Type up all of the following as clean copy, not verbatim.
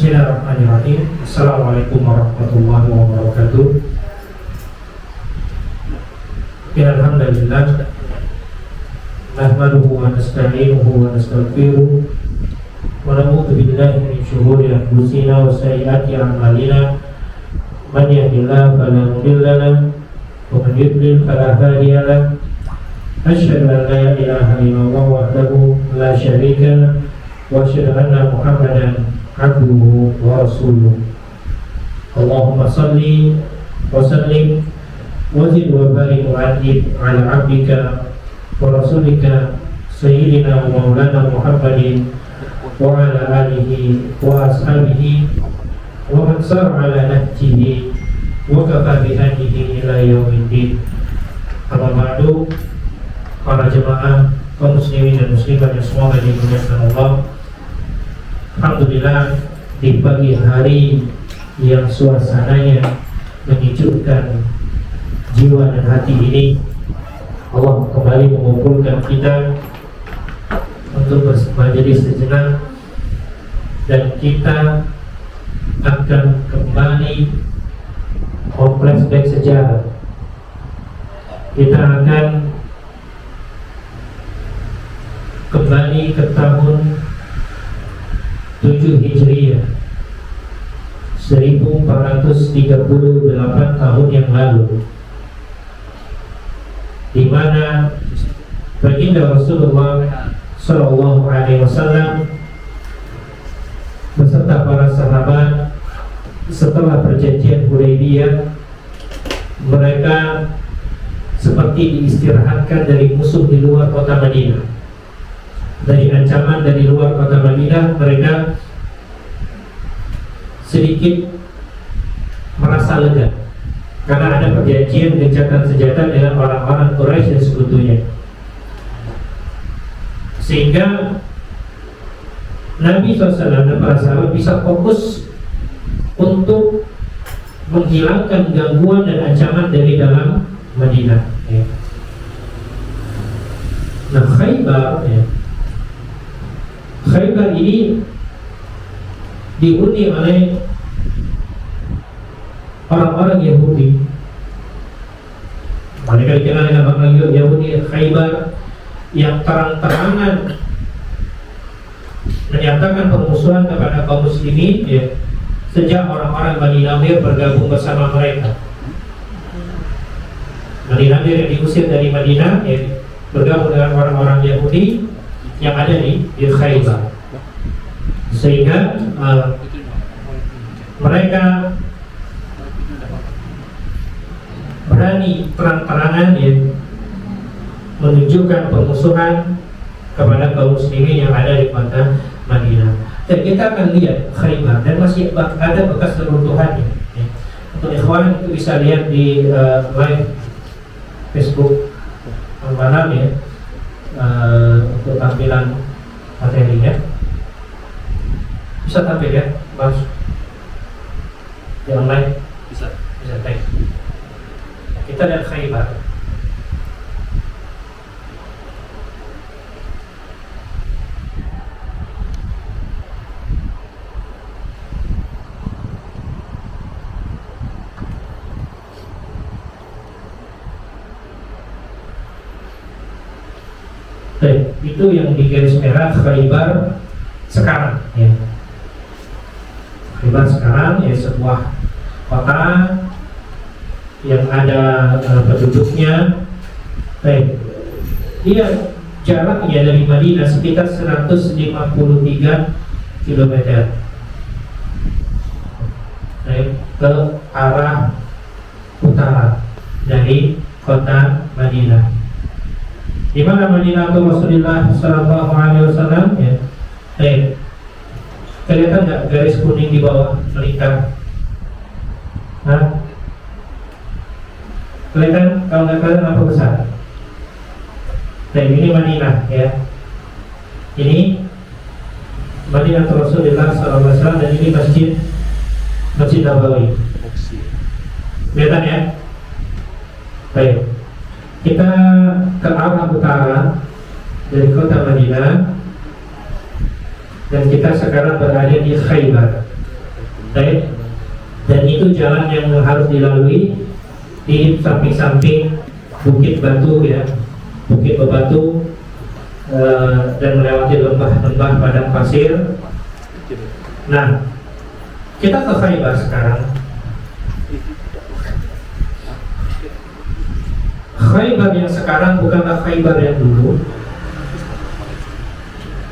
Bismillahirrahmanirrahim. Assalamualaikum warahmatullahi wabarakatuh. Alhamdulillah, nahmaduhu wa nasta'inuhu wa nastaghfiruh wa na'udzu billahi min shururi anfusina wa sayyiati a'malina. Man yahdihillahu fala mudilla lahu wa man yudlil fala hadiya lahu. Asyhadu an la ilaha illallah wahdahu la syarika lahu wa asyhadu anna Muhammadan abduhu wa rasuluh. Allahumma salli wa sallim wa zid wa barik wa adib ala abdika wa rasulika sayyidina wa maulana Muhammadin wa ala alihi wa ashabihi wa man sar ala nahjihi wa kafa bihadihi ila yaumiddin. Amma ba'du, para jemaah kaum muslimin dan muslimat yang semoga dimuliakan Allah. Alhamdulillah, di pagi hari yang suasananya menyejukkan jiwa dan hati ini, Allah kembali mengumpulkan kita untuk bermajelis sejenak, dan kita akan kembali flashback sejarah. Kita akan kembali ke tahun 7 Hijriah, 1438 tahun yang lalu, di mana baginda Rasulullah Shallallahu Alaihi Wasallam beserta para sahabat setelah perjanjian Hudaybiyah, mereka seperti diistirahatkan dari musuh di luar kota Madinah. Dari ancaman dari luar kota Madinah, mereka sedikit merasa lega karena ada perjanjian gencatan senjata dengan orang-orang Quraisy dan sekutunya, sehingga Nabi SAW dan para sahabat bisa fokus untuk menghilangkan gangguan dan ancaman dari dalam Madinah. Nah, Khaybar ini dihuni oleh orang-orang Yahudi. Mereka dikenal dengan orang Yahudi Khaybar, yang terang-terangan menyatakan permusuhan kepada kaum muslimin sejak orang-orang Bani Nadir bergabung bersama mereka. Bani Nadir yang diusir dari Madinah bergabung dengan orang-orang Yahudi yang ada di Khaybar, sehingga mereka berani terang-terangan menunjukkan permusuhan kepada kaum muslimin yang ada di kota Madinah. Dan kita akan lihat Khaybar, dan masih ada bekas reruntuhannya. Untuk ikhwan itu bisa lihat di live Facebook malam untuk tampilan materinya. Bisa tampil ya, Mas? Di online? Bisa baik. Kita lihat Khaybar. Itu yang di garis merah Khaybar sekarang Khaybar sekarang sebuah kota yang ada penduduknya. Dia jaraknya dari Madinah sekitar 153 km ke arah utara dari kota Madinah. Di mana Madinah Rasulullah Sallallahu Alaihi Wasallam kelihatan nggak garis kuning di bawah melingkar? Kelihatan? Kalau nggak kelihatan apa besar? Ini Madinah Ini Madinah Rasulullah Sallallahu Alaihi Wasallam, dan ini Masjid Nabawi. Kelihatan ya? Baik. Kita ke arah utara dari kota Madinah, dan kita sekarang berada di Khaybar. Baik. Dan itu jalan yang harus dilalui di samping-samping bukit batu ya, bukit bebatu, dan melewati lembah-lembah padang pasir. Nah, kita ke Khaybar sekarang. Khaybar yang sekarang bukanlah Khaybar yang dulu,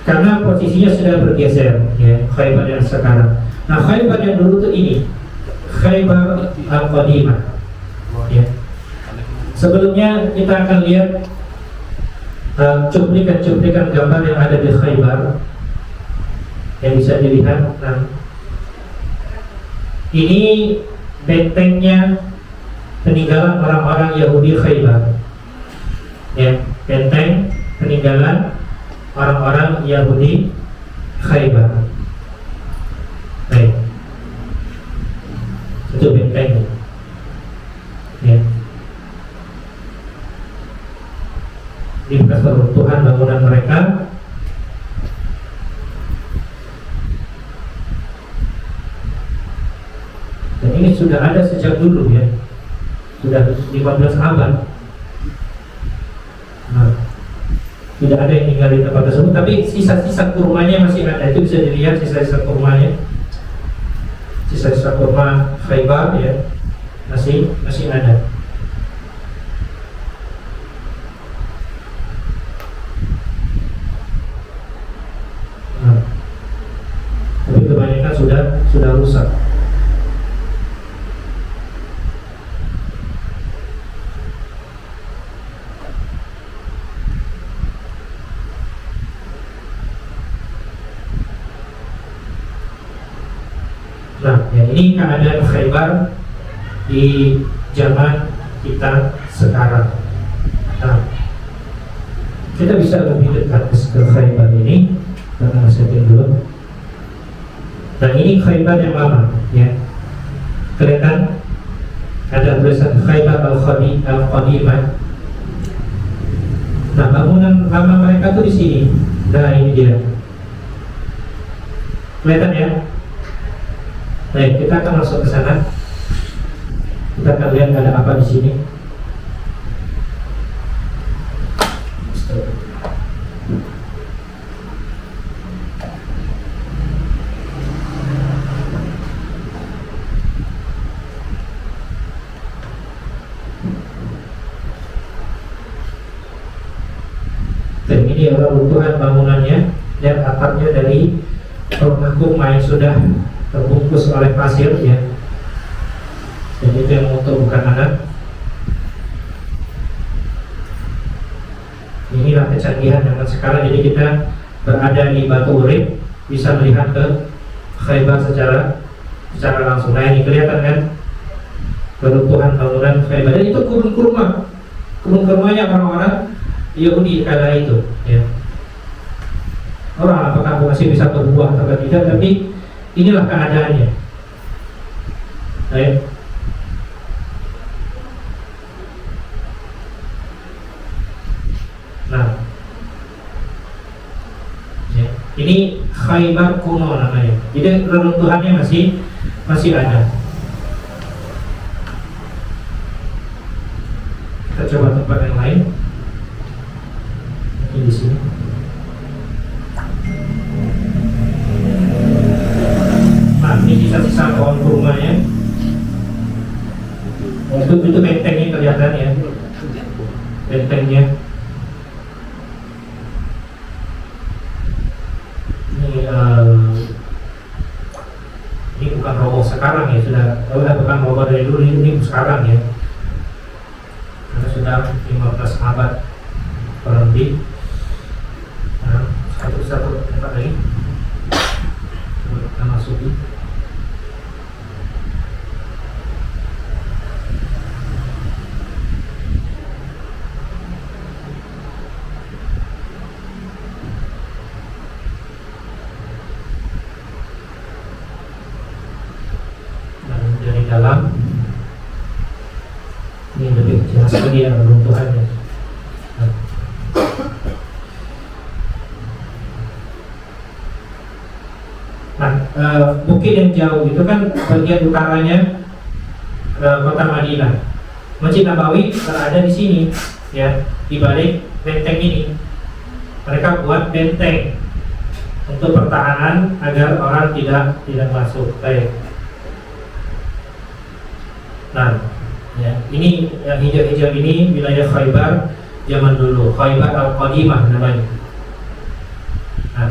karena posisinya sudah bergeser ya, Khaybar yang sekarang. Nah, Khaybar yang dulu itu ini Khaybar Al-Qadimah ya. Sebelumnya kita akan lihat cuplikan-cuplikan gambar yang ada di Khaybar yang bisa dilihat. Nah, ini bentengnya peninggalan orang-orang Yahudi Khaybar ya, benteng peninggalan orang-orang Yahudi Khaybar. Baik, itu benteng ya. Di bekas reruntuhan bangunan mereka. Dan ini sudah ada sejak dulu ya, sudah 15 abad. Nah, tidak ada yang tinggal di tempat tersebut, tapi sisa-sisa kurmanya masih ada. Itu bisa dilihat sisa-sisa kurmanya, sisa-sisa kurma Khaybar ya, masih ada. Nah, tapi kebanyakan sudah rusak. Nah, ya ini keadaan Khaybar di zaman kita sekarang. Nah, kita bisa lebih dekat ke Khaybar ini karena masih dulu. Dan ini Khaybar yang lama, ya. Kelihatan ada tulisan Khaybar Al-Qadimah. Nah, bangunan lama mereka tuh di sini. Nah, ini dia. Kelihatan ya? Baik, kita akan masuk ke sana. Kita akan lihat ada apa di sini. Dan ini reruntuhan bangunannya dan atapnya dari rumah kurma yang sudah terbungkus oleh pasir ya. Dan itu yang untuk bukan anak. Inilah kecanggihan zaman sekarang. Jadi kita berada di Batu Urib, bisa melihat ke Khaybar secara langsung. Nah, ini kelihatan kan reruntuhan bangunan Khaybar. Dan itu kebun kurmanya orang-orang Yahudi kala itu ya. Orang apakah masih bisa berbuah atau tidak, tapi inilah keadaannya. Baik. Nah, ya. Ini Khaybar kuno namanya. Jadi reruntuhannya masih ada. Kita coba tempat yang lain. Ini di sini. Nah, ini sisa-sisa pohon kurmanya. Itu bentengnya kelihatan ya. Bentengnya. Ini bukan roboh sekarang ya, bukan roboh dari dulu, ini sekarang ya. Karena sudah 15 abad kurang lebih. Nah, satu tempat lagi. Kita masuki. Dan dari dalam ini lebih jelas lagi ya reruntuhannya. Nah, bukit yang jauh itu kan bagian utaranya kota Madinah. Masjid Nabawi berada di sini, ya, di balik benteng ini. Mereka buat benteng untuk pertahanan agar orang tidak masuk. Baik. Nah, ya, ini yang hijau-hijau ini wilayah Khaybar zaman dulu, Khaybar Al-Qadimah namanya. Nah,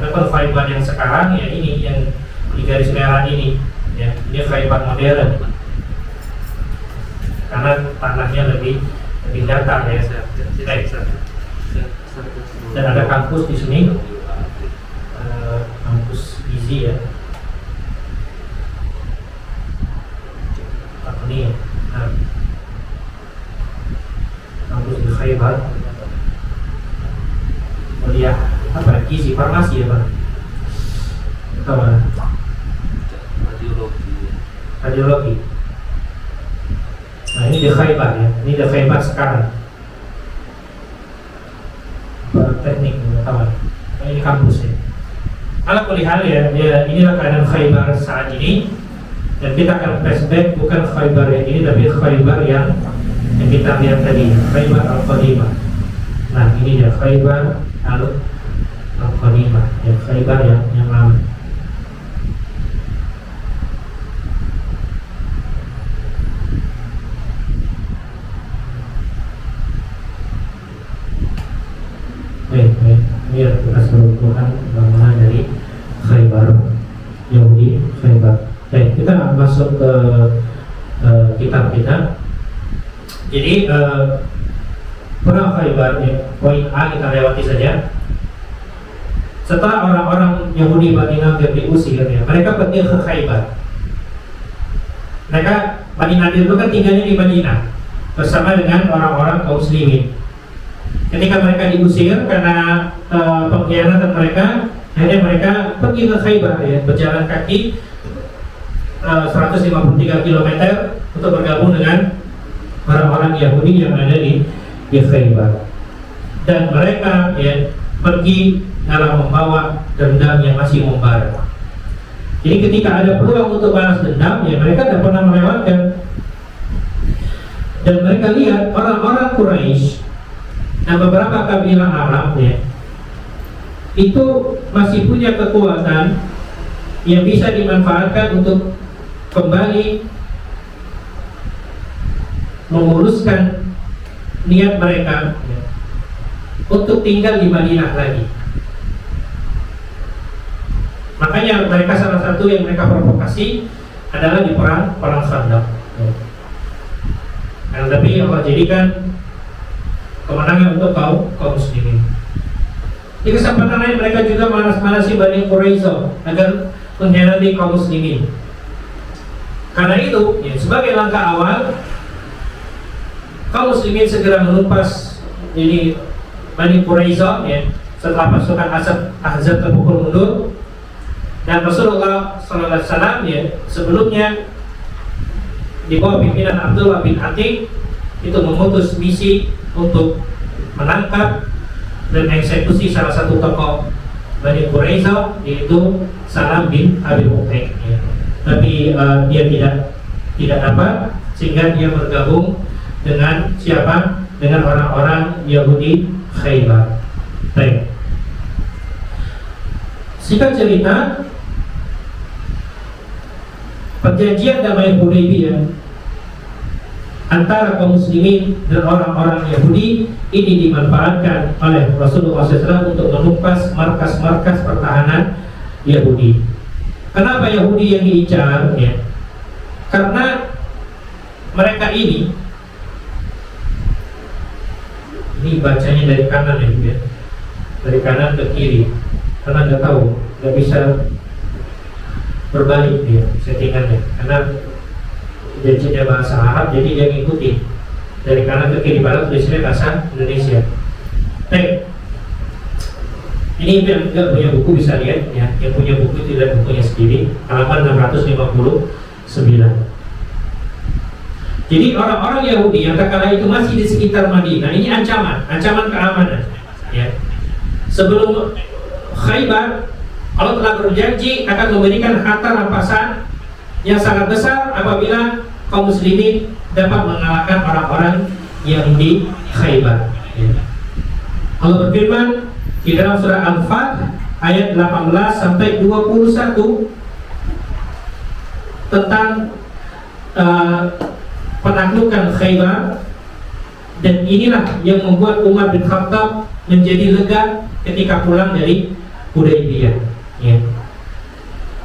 kalau Khaybar yang sekarang ya ini yang di garis merah ini, ya, ini Khaybar modern. Karena tanahnya lebih datar ya. Dan ada kampus di sini, kampus gizi ya. Ini, nah, kampus di Khaybar. Kuliah apa? Gizi, farmasi ya Pak? Atau mana? Radiologi. Nah ini di Khaybar ya. Ini di Khaybar sekarang. Teknik atau mana? Nah, ini kampus ya. Kalau kuliah ya, inilah keadaan Khaybar saat ini. Dan kita akan flashback bukan Khaybar yang ini, tapi Khaybar yang kita lihat tadi, Khaybar Al-Qadimah. Nah ini dia Khaybar Al-Qadimah, ya, Khaybar yang lama. Baik, ini adalah bekas runtuhan bangunan dari Khaybar Yahudi, Khaybar. Baik, kita masuk ke kitab kita. Jadi perang Khaybar, ya, poin A kita lewati saja. Setelah orang-orang Yahudi Bani Nadir diusir, ya, mereka pergi ke Khaybar. Mereka Bani Nadir itu kan tinggalnya di Madinah bersama dengan orang-orang kaum muslimin. Ketika mereka diusir karena pengkhianatan mereka, akhirnya mereka pergi ke Khaybar, ya, berjalan kaki 153 km untuk bergabung dengan orang-orang Yahudi yang ada di Khaybar. Dan mereka, ya, pergi dalam membawa dendam yang masih membara. Jadi ketika ada peluang untuk balas dendam, ya mereka tidak pernah melewatkan. Dan mereka lihat orang-orang Quraisy dan beberapa kabilah Arab, ya, itu masih punya kekuatan yang bisa dimanfaatkan untuk kembali memuluskan niat mereka, ya, untuk tinggal di Madinah lagi. Makanya mereka salah satu yang mereka provokasi adalah di perang Khandaq. Nah, tapi Allah jadikan kemenangan untuk kaum muslimin. Di kesempatan lain mereka juga manas-manasi Bani Quraisyah agar mengkhianati kaum muslimin. Karena itu, ya, sebagai langkah awal, kaum muslimin segera menumpas ini Bani Quraisyah, ya, setelah pasukan Ahzab terpukul mundur. Dan Rasulullah SAW, ya, sebelumnya di bawah pimpinan Abdullah bin Atiq itu memutus misi untuk menangkap dan eksekusi salah satu tokoh Bani Quraisyah, yaitu Salam bin Abi Uqayq, ya. Tapi dia tidak dapat, sehingga dia bergabung dengan siapa? Dengan orang-orang Yahudi Khaybar. Baik. Singkat cerita, perjanjian damai Hudaybiyah antara kaum muslimin dan orang-orang Yahudi ini dimanfaatkan oleh Rasulullah SAW untuk menumpas markas-markas pertahanan Yahudi. Kenapa Yahudi yang diincar? Ya, karena mereka ini bacanya dari kanan ya, dari kanan ke kiri, karena nggak tahu, nggak bisa berbalik dia settingannya, karena janjinya bahasa Arab, jadi dia ngikuti dari kanan ke kiri, padahal tulisannya bahasa Indonesia. Baik, ini yang nggak punya buku bisa lihat ya, yang punya buku itu lihat bukunya sendiri, halaman 659. Jadi orang-orang Yahudi yang kala itu masih di sekitar Madinah, ini ancaman keamanan. Ya. Sebelum Khaybar, Allah telah berjanji akan memberikan harta rampasan yang sangat besar apabila kaum muslimin dapat mengalahkan orang-orang yang di Khaybar. Allah berfirman di dalam surah Al-Fath ayat 18 sampai 21 tentang penaklukan Khaybar, dan inilah yang membuat Umar bin Khattab menjadi lega ketika pulang dari Hudaybiyah. Ya.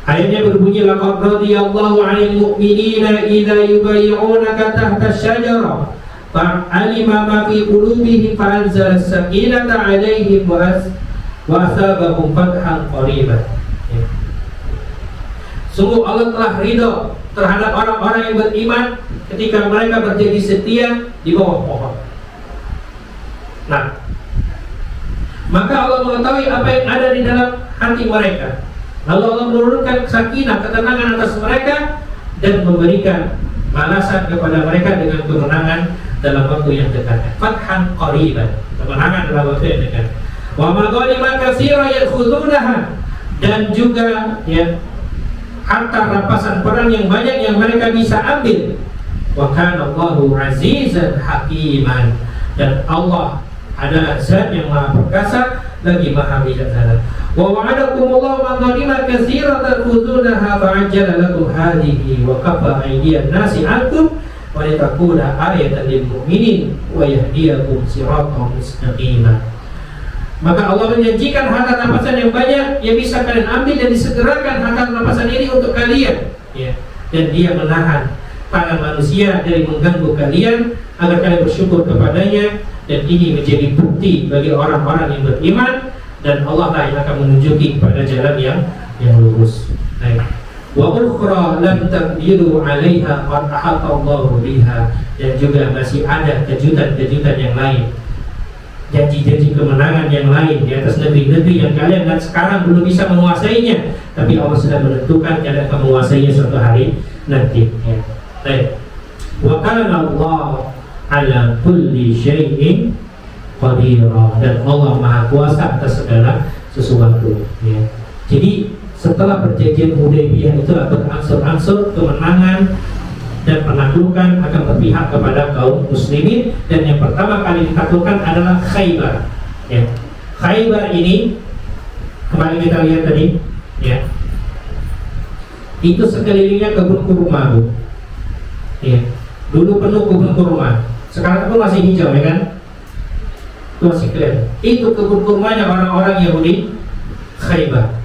Ayatnya berbunyi, laqad radiyallahu 'anil mu'minina idza yubayyi'unaka tahta asy-syajarah fa'alima ma fi qulubihim fa'anzala as-sakinata 'alaihim wa asabahum fathan qariban. Ya. Sungguh Allah telah ridho terhadap orang-orang yang beriman ketika mereka berjanji setia di bawah pohon. Nah, maka Allah mengetahui apa yang ada di dalam hati mereka. Lalu Allah menurunkan sakinah, ketenangan atas mereka, dan memberikan balasan kepada mereka dengan kemenangan dalam waktu yang dekat. Fathan qariban, kemenangan dalam waktu yang dekat. Wa maghanima katsira ya'khudunaha, dan juga ya harta rampasan perang yang banyak yang mereka bisa ambil. Wa kana Allahu azizan hakiman, dan Allah adalah zat yang maha perkasa lagi maha bijaksana. Wa wa'adakumullahu maghanima katsiratan khudunaha fa'ajjala lakum hadhihi wa kafa aydiyan nasi 'ankum wa litakuna ayatan lil mu'minin wa yahdiyakum siratan mustaqima. Maka Allah menjanjikan harta rampasan yang banyak yang bisa kalian ambil dan disegerakan harta rampasan ini untuk kalian, ya. Dan Dia menahan tangan manusia dari mengganggu kalian agar kalian bersyukur kepadanya, dan ini menjadi bukti bagi orang-orang yang beriman, dan Allah lah yang akan menunjuki pada jalan yang lurus. Wa ukhra lam taqdiru 'alaiha qad ahata Allahu biha, dan juga masih ada kejutan-kejutan yang lain, janji-janji kemenangan yang lain di atas negeri-negeri yang kalian dan sekarang belum bisa menguasainya, tapi Allah sudah menentukan kalian akan menguasainya suatu hari nanti. Wa kana Allah ala kulli syai'in qadira, dan Allah Maha Kuasa atas segala sesuatu. Ya. Jadi setelah perjanjian Hudaybiyah itulah berangsur-angsur kemenangan dan penaklukan akan berpihak kepada kaum muslimin, dan yang pertama kali ditaklukkan adalah Khaybar. Ya. Khaybar ini kembali kita lihat tadi, ya, itu sekelilingnya kebun kurma, Bu. Ya. Dulu penuh kebun kurma, sekarang pun masih hijau, ya kan? Itu masih clear. Itu kebun kurmanya orang-orang Yahudi Khaybar.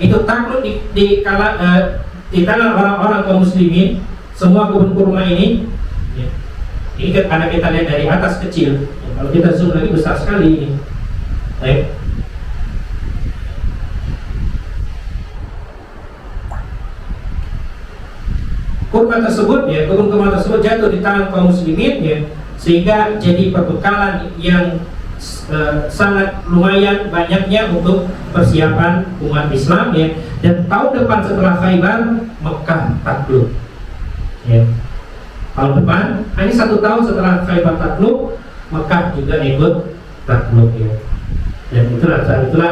Itu takluk di tangan orang-orang kaum muslimin. Semua kebun kurma ini, ya. Ini karena kita lihat dari atas kecil, ya, kalau kita zoom lagi besar sekali ini. Baik. Kurma tersebut, ya, kebun kurma tersebut jatuh di tangan kaum muslimin, ya, sehingga jadi perbekalan yang sangat lumayan banyaknya untuk persiapan umat Islam, ya. Dan tahun depan setelah Khaybar, Mekah takluk, ya. Tahun depan, hanya 1 tahun setelah Khaybar takluk, Mekah juga ikut takluk, ya. Dan itulah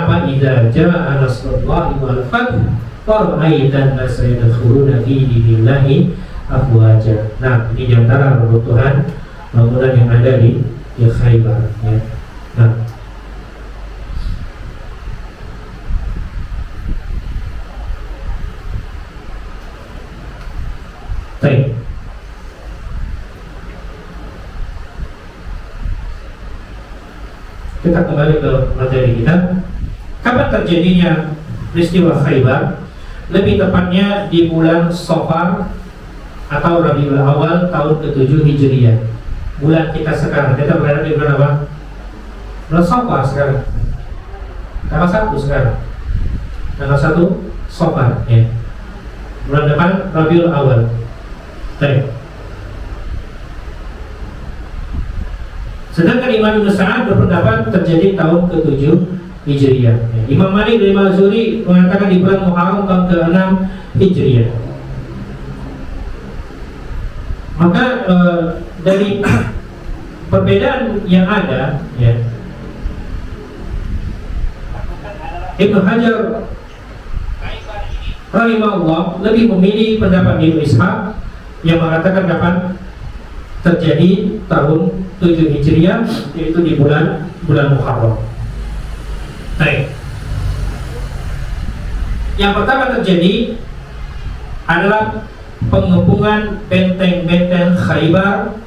apa? Idza jaa nasrullahi wal fath fara'aitan nas yadkhuluna fi dinillahi afwaja. Nah, ini diantara kebutuhan bangunan yang ada di Khaybar, ya. Nah, baik. Kita kembali ke materi kita. Kapan terjadinya peristiwa Khaybar? Lebih tepatnya di bulan Safar atau Rabiul Awal tahun ke-7 Hijriah. Bulan kita sekarang, kita berada di bulan apa? Bulan Safar sekarang. Tanggal 1 sekarang. Tanggal 1 Safar, ya. Bulan depan Rabiul Awal. Baik. Sedangkan Imam Ibnu Sa'ad berpendapat terjadi tahun ke-7 Hijriah. Ya. Imam Malik dan Imam Zuri mengatakan di bulan Muharram tahun ke-6 Hijriah. Maka dari perbedaan yang ada, ya, Ibnu Hajar rahimahullah lebih memilih pendapat Ibnu Ishaq yang mengatakan kapan terjadi tahun 7 Hijriah, yaitu di bulan Muharram. Baik. Yang pertama terjadi adalah pengepungan benteng-benteng Khaybar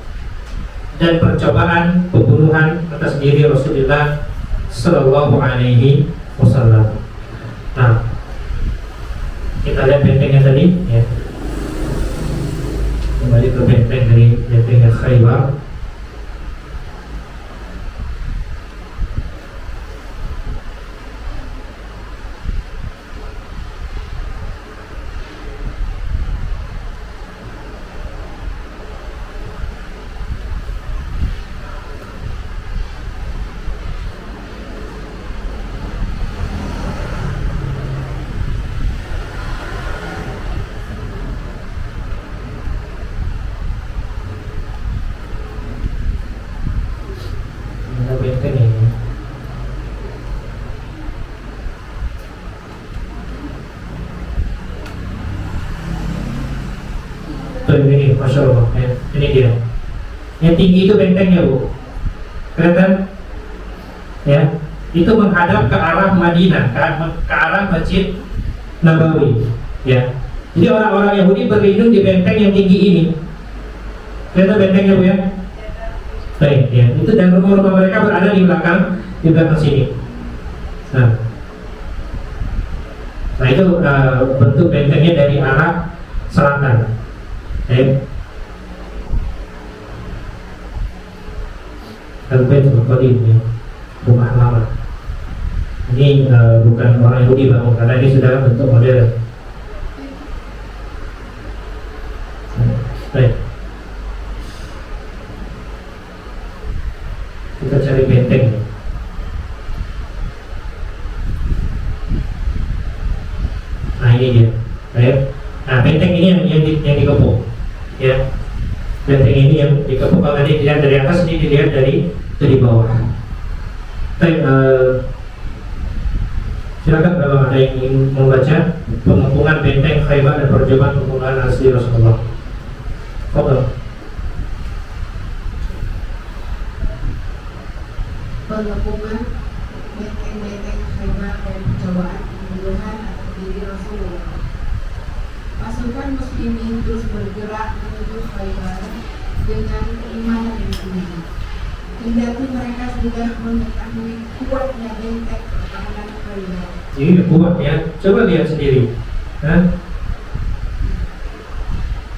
dan percobaan pembunuhan atas diri Rasulullah Sallallahu Alaihi Wasallam. Nah, kita lihat bentengnya tadi, ya. Kembali ke benteng dari bentengnya Khaybar. Benteng ini. Tuh ini, Masya Allah, ya. Ini dia. Yang tinggi itu bentengnya, Bu. Kelihatan? Ya, itu menghadap ke arah Madinah, ke arah Masjid Nabawi. Ya. Jadi orang-orang Yahudi berlindung di benteng yang tinggi ini. Kelihatan bentengnya, Bu, ya? Baik, ya. Itu dan rumah-rumah mereka berada di belakang sini. Nah itu bentuk bentengnya dari arah selatan. Al-Bait Al-Qadim, ya. Rumah lama. Ini bukan orang Yahudi bangun, karena ini sudah bentuk modern. Baik. Kita cari benteng. Nah ini dia. Baik. Nah benteng ini yang dikepung. Ya. Benteng ini yang dikepung. Kalau tadi dilihat dari atas, ini dilihat dari bawah. Baik. Silakan kalau ada yang ingin membaca pengepungan benteng Khaybar dan percobaan pembunuhan asli Rasulullah. Oke. Pengepungan benteng-benteng Khaybar dan percobaan pembunuhan atas diri Rasulullah. Pasukan muslimin terus bergerak menuju Khaybar dengan keimanan yang tinggi. Kendati mereka sudah mengetahui kuatnya benteng pertahanan Khaybar. Ini kuat, ya. Coba lihat sendiri.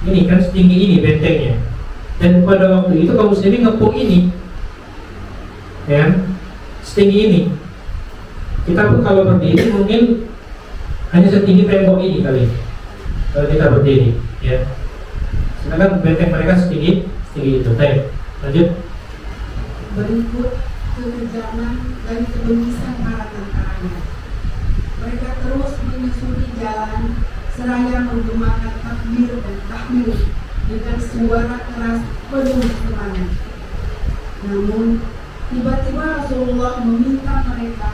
Ini kan setinggi ini bentengnya. Dan pada waktu itu kaum muslimin ngepung ini. Ya, setinggi ini. Kita pun kalau berdiri mungkin hanya setinggi tembok ini kali. Kalau kita berdiri, ya. Sedangkan benteng mereka setinggi itu. Baik, lanjut. Berikut kekejaman dan kebengisan para tentaranya. Mereka terus menyusuri jalan seraya menggemakan takbir dan tahmid dengan suara keras penuh semangat. Namun tiba-tiba Rasulullah meminta mereka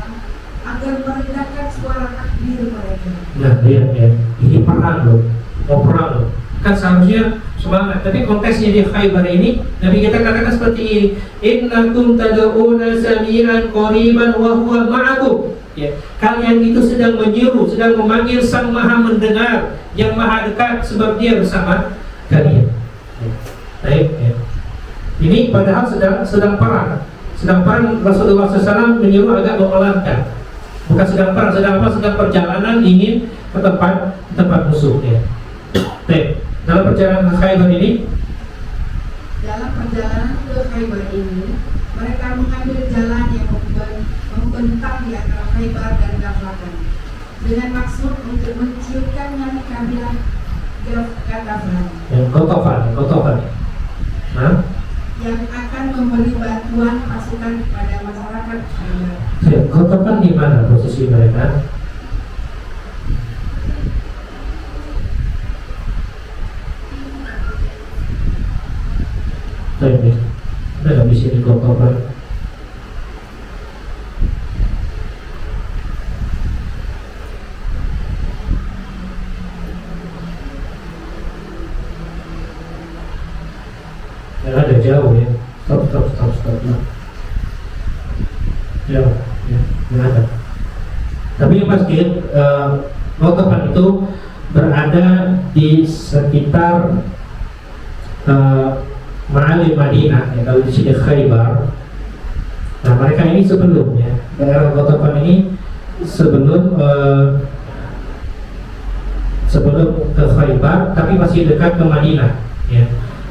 agar merendahkan suara takbir mereka. Nah, lihat ya, ini perang loh, mau perang loh. Kan seharusnya semangat, tapi konteksnya di Khaybar ini Nabi kita katakan seperti ini, innakum tad'una sami'an qariban wa huwa ma'akum. Ya, kalian itu sedang menyeru, sedang memanggil Sang Maha Mendengar yang Maha Dekat, sebab Dia bersama kalian. Baik, ya. Ini padahal sedang perang. Sedang perang, Rasulullah SAW menyuruh agak memelankan. Bukan sedang perang, sedang perjalanan ingin ke tempat musuh, ya. Baik, dalam perjalanan ke Khaybar ini, mereka mengambil jalan yang membentang di antara Khaybar dan Gaflatan dengan maksud untuk menciutkan nyali kabilah Gaflan yang Qatafan, yang akan memberi bantuan pasukan kepada masyarakat Khaybar. Qatafan di mana posisi mereka? Baik, ada di sini Qatafan. yang ada jauh ya. Stop. Jauh ya, yang ada. Tapi yang pasti Ghatafan itu berada di sekitar Ma'alim Madinah ya, kalau di sini Khaybar. Nah mereka ini sebelumnya daerah Ghatafan ini sebelum ke Khaybar, tapi masih dekat ke Madinah ya.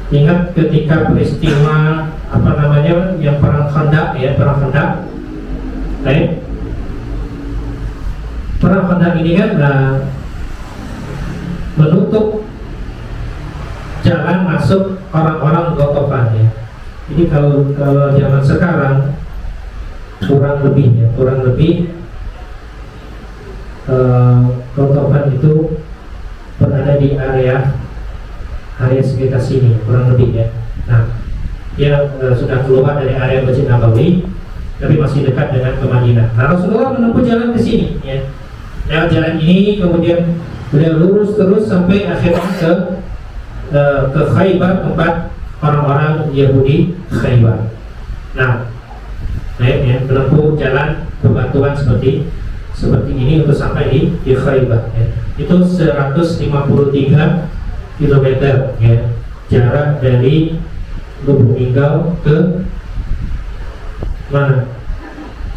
Ingat ketika peristiwa yang perang Khandaq ya, perang Khandaq. Baik. Perang Khandaq ini kan menutup jalan masuk orang-orang Ghatafan ya. Jadi kalau zaman sekarang kurang lebih Ghatafan itu berada di area sekitar sini kurang lebih ya. Nah, dia sudah keluar dari area Masjid Nabawi, tapi masih dekat dengan ke Madinah. Nah, Rasulullah menempuh jalan ke sini ya. Lewat jalan ini kemudian beliau lurus terus sampai akhirnya ke Khaybar, tempat orang-orang Yahudi Khaybar. Nah, ya, menempuh jalan bebatuan seperti ini untuk sampai di Khaybar ya. Itu 153 km ya, jarak dari Lubuk Linggau ke mana?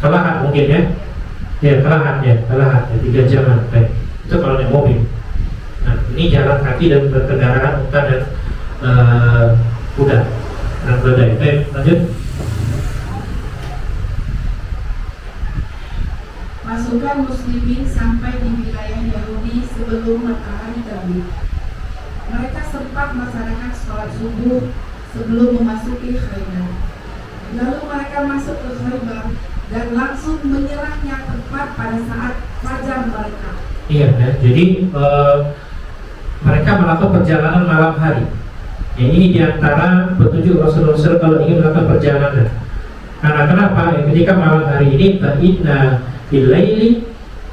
Kalahat mungkin ya. Ya, Kalahat ya, 3 jaman. Baik. Itu kalau naik mobil. Nah, ini jalan kaki dan berkendaraan unta dan kuda. Nah, keledai. Baik, lanjut. Pasukan muslimin sampai di wilayah Yahudi sebelum matahari terbit. Mereka sempat melaksanakan sholat subuh sebelum memasuki Khaybar. Lalu mereka masuk ke Khaybar dan langsung menyerangnya tepat pada saat fajar mereka. Iya, ya. Jadi mereka melakukan perjalanan malam hari. Ya, ini diantara petunjuk Rasulullah SAW kalau ingin melakukan perjalanan. Karena kenapa? Ya, ketika malam hari ini ta'idna bilaili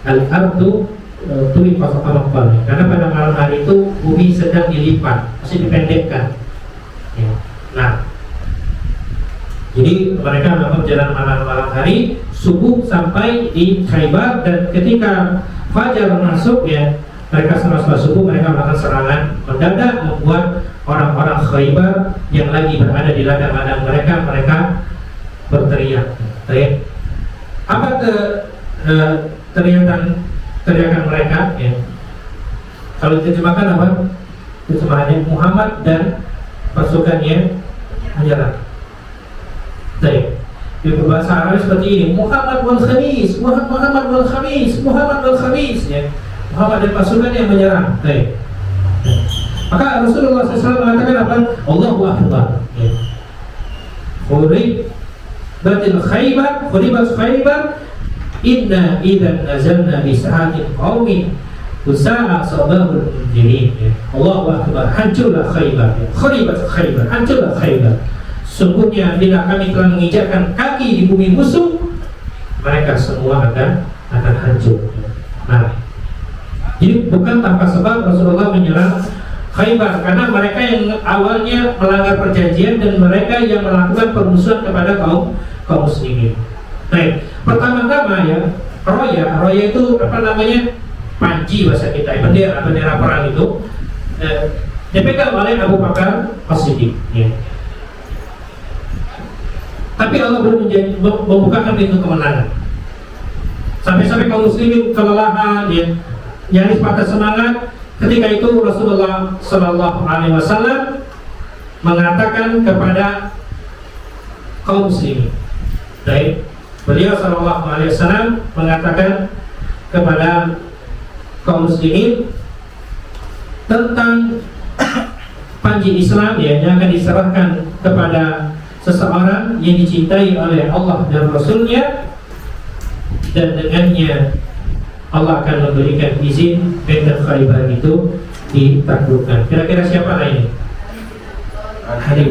al-ardu tuwiqat al-qal. Karena pada malam hari itu bumi sedang dilipat, masih dipendekkan. Ya. Nah, jadi mereka melakukan perjalanan malam hari subuh sampai di Khaybar, dan ketika fajar masuk ya, mereka setelah subuh mereka melakukan serangan mendadak, membuat orang-orang Khaybar yang lagi berada di ladang-ladang mereka berteriak. Apa teriakan mereka ya? Kalau diterjemahkan apa? Terjemahannya Muhammad dan pasukannya menyerang. Baik. Di bahasa Arab seperti ini, Muhammad wal Khamis ya. Muhammad dan pasukannya menyerang. Baik. Maka Rasulullah SAW mengatakan apa? Allahu Akbar. Ya. Khuribat Khaybar inna idzan nazalna bi sa'atin qaumin usa'a sabahul munjirin. Allahu Akbar. Hancurlah Khaybar. Khuribat Khaybar. Hancurlah Khaybar. Sungguhnya bila kami telah menginjakkan kaki di bumi musuh, mereka semua akan hancur. Nah, jadi bukan tanpa sebab Rasulullah menyerang Khaybar, karena mereka yang awalnya melanggar perjanjian dan mereka yang melakukan permusuhan kepada kaum muslimin. Baik, pertama-tama ya, roya itu apa namanya? Panji bahasa kita, bendera perang itu dipegang oleh Abu Bakar As-Siddiq ya. Tapi Allah belum membukakan pintu kemenangan. Sampai-sampai kaum muslimin kelelahan ya, nyaris patah semangat. Ketika itu Rasulullah Sallallahu Alaihi Wasallam mengatakan kepada kaum muslimin, baik, beliau Sallallahu Alaihi Wasallam mengatakan kepada kaum muslimin tentang panji Islam ya, yang akan diserahkan kepada seseorang yang dicintai oleh Allah dan Rasulnya, dan dengannya Allah akan memberikan izin Baitul Khaybar itu ditaklukkan. Kira-kira siapa ini? Ali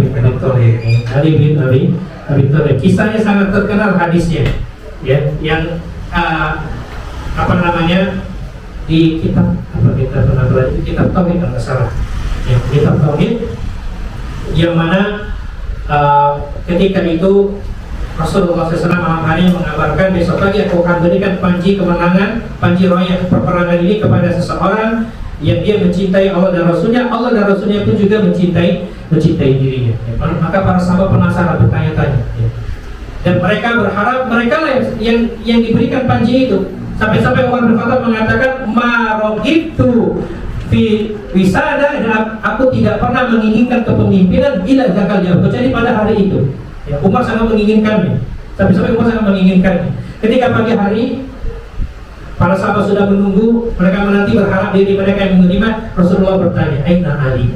bin Abi Thalib. Kisahnya sangat terkenal hadisnya, ya, yang di kitab kitab Tauhid kalau nggak salah, ya, kitab Tauhid, yang mana ketika itu Rasulullah SAW malam hari mengabarkan, besok pagi aku akan berikan panji kemenangan, panji royah peperangan ini kepada seseorang yang dia mencintai Allah dan Rasulnya. Allah dan Rasulnya pun juga mencintai dirinya. Maka para sahabat penasaran, bertanya-tanya. Dan mereka berharap mereka lah yang diberikan panji itu. Sampai-sampai Umar bin Khattab mengatakan, "Marohibtu fi wisada," dan aku tidak pernah menginginkan kepemimpinan bila gagal jauh, kecuali pada hari itu. Ya, Umar sangat menginginkannya. Sampai-sampai Umar sangat menginginkannya. Ketika pagi hari, para sahabat sudah menunggu, mereka menanti berharap diri mereka yang menerima. Rasulullah bertanya, "Aina Ali?"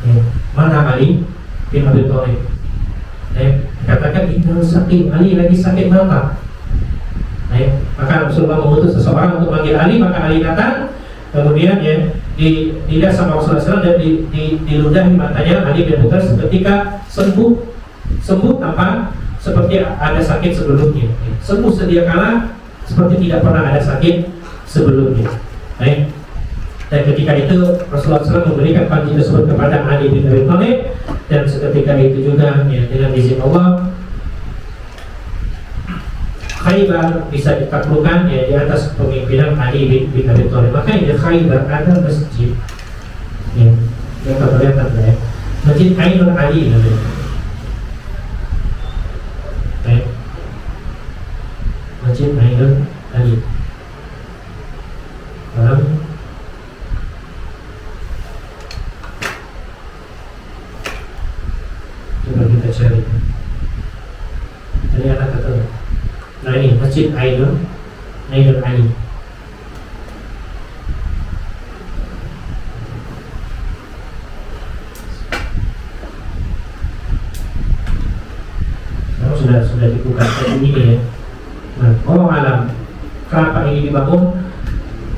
Ya, mana Ali bin Abi Thalib? Katakan, "Inna sakit, Ali lagi sakit mata." Maka Rasulullah mengutus seseorang untuk manggil Ali, maka Ali datang. Kemudian dilihat sama Rasulullah SAW dan diludahi matanya. Ali bin Abi Thalib seketika sembuh tanpa seperti ada sakit sebelumnya. Sembuh sedia kala seperti tidak pernah ada sakit sebelumnya. Dan ketika itu Rasulullah SAW memberikan panji tersebut kepada Ali bin Abi Thalib, dan seketika itu juga dengan izin Allah Khaybar bisa ditaklukkan di atas kepemimpinan Ali bin Abi Thalib. Maka di Khaybar ada masjid yang kelihatan Masjid Ainul Ali namanya. Masjid Ainul Ali. Coba kita cari. Ini anak kata. Nah ini Masjid Ainul Ali. Sekarang sudah dibuka seperti ini ya. Nah, Allah alam, kenapa ini dibangun?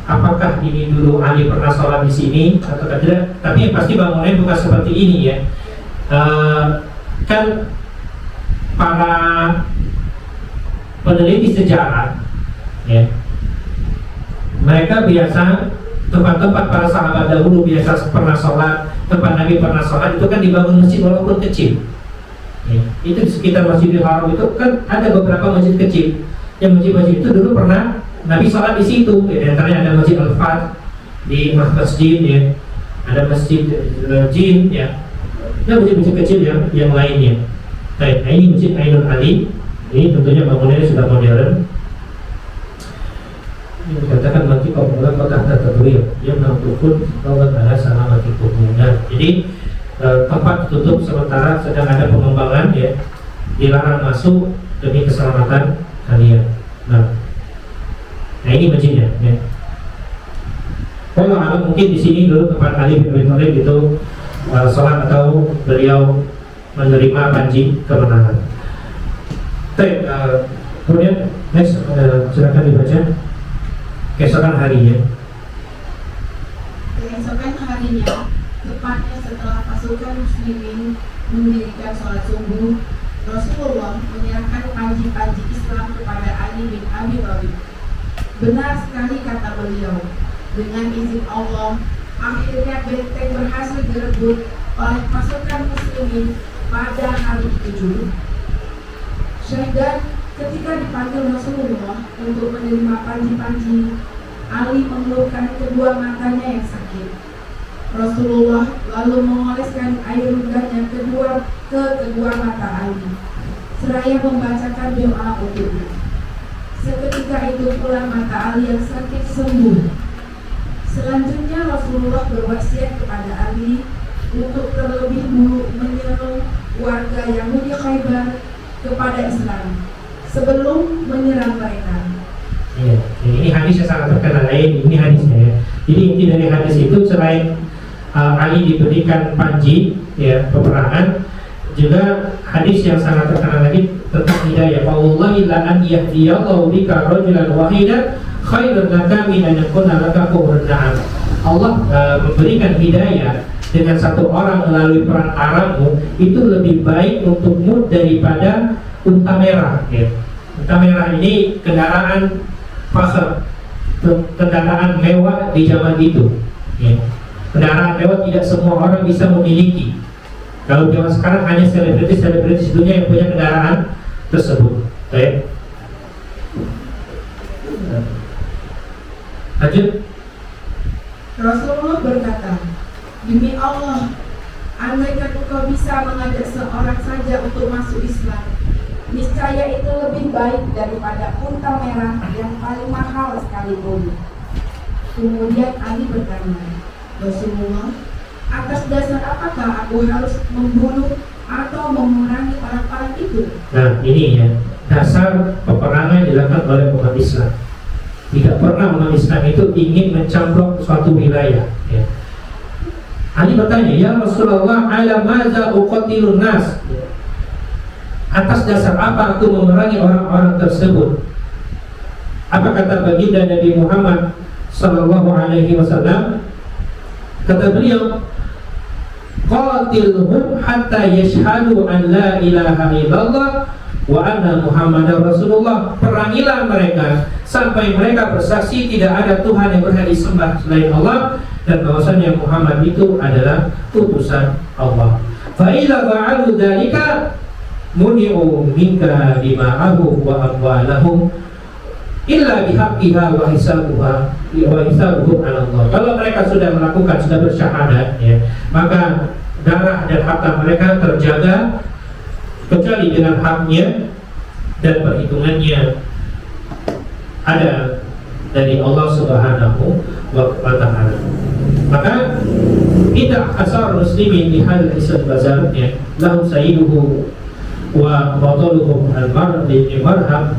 Apakah ini dulu Ali pernah sholat di sini atau tidak? Tapi yang pasti bangunnya bukan seperti ini ya. Kan para peneliti sejarah ya, mereka biasa tempat-tempat para sahabat dahulu biasa pernah sholat, tempat Nabi pernah sholat itu kan dibangun masjid walaupun kecil ya. Itu di sekitar Masjidil Haram itu kan ada beberapa masjid kecil. Yang masjid-masjid itu dulu pernah Nabi sholat di situ ya. Di antaranya ada Masjid Al-Fat di masjid ya, ada Masjid Jin ya, dan masjid-masjid kecil yang lainnya. Nah ini Masjid Ainul Ali. Ini tentunya bangunannya sudah modern. Ini dikatakan mati pemuda kota tertutup, dia menentukan bahwa ada sama mati pemuda. Jadi tempat tutup sementara sedang ada pengembangan ya, dilarang masuk demi keselamatan kalian. Nah ini masjidnya. Ya. Kalau ada mungkin di sini dulu tempat Ali bin Abi Thalib itu sholat atau beliau menerima panji kemenangan. Kemudian next silakan dibaca keesokan harinya. Keesokan harinya, tepatnya setelah pasukan muslimin mendirikan sholat subuh, Rasulullah menyerahkan panji-panji Islam kepada Ali bin Abi Thalib. Benar sekali kata beliau, dengan izin Allah, akhirnya benteng berhasil direbut oleh pasukan muslimin pada hari itu. Dan ketika dipanggil Rasulullah untuk menerima panji-panji, Ali mengeluhkan kedua matanya yang sakit. Rasulullah lalu mengoleskan air ludahnya ke kedua mata Ali, seraya membacakan doa untuknya. Seketika itu pula mata Ali yang sakit sembuh. Selanjutnya Rasulullah berwasiat kepada Ali untuk terlebih dulu menyeru warga Yahudi Khaybar kepada Islam sebelum menyerang mereka. Ya, ini hadis yang sangat terkenal ini hadisnya ya. Jadi inti dari hadis itu selain Ali diberikan panji ya peperangan, juga hadis yang sangat terkenal lagi tentang hidayah. Wallahi la an yahdiyallahu bika rajulan wahidan khairun laka min an yakuna laka humrun na'am. Allah memberikan hidayah dengan satu orang melalui perantaramu itu lebih baik untukmu daripada unta merah ya. Unta merah ini kendaraan fakhr, kendaraan mewah di zaman itu ya. Kendaraan mewah tidak semua orang bisa memiliki Kalau zaman sekarang hanya selebritis dunia yang punya kendaraan tersebut. Baik. Lanjut. Rasulullah berkata, demi Allah, andaikan engkau bisa mengajak seorang saja untuk masuk Islam, niscaya itu lebih baik daripada unta merah yang paling mahal sekalipun. Kemudian Ali bertanya, Rasulullah, atas dasar apakah aku harus membunuh atau memerangi orang-orang itu? Nah ini ya, dasar peperangan dilakukan oleh umat Islam. Tidak pernah umat Islam itu ingin mencamplok suatu wilayah ya. Ali bertanya, ya Rasulullah, ala maza uqatilun nas, atas dasar apa aku memerangi orang-orang tersebut? Apa kata baginda Nabi Muhammad sallallahu alaihi wasallam? Kata beliau, qatilhum hatta yashhadu an la ilaha illallah wa anna Muhammadar Rasulullah. Perangilah mereka sampai mereka bersaksi tidak ada Tuhan yang berhak disembah selain Allah dan bahwasanya Muhammad itu adalah utusan Allah. Fa idza fa'alu dzalika muni'u minka dima'ahum wa amwalahum illa bihaqqiha wa hisabuhum 'ala Allah. Kalau mereka sudah melakukan, sudah bersyahadat ya, maka darah dan harta mereka terjaga kecuali dengan haknya dan perhitungannya ada dari Allah Subhanahu wa Ta'ala. Maka tidak asar muslimin di hal isad bazar ya, lahum sayyiduhu wa bataluhum al-marham.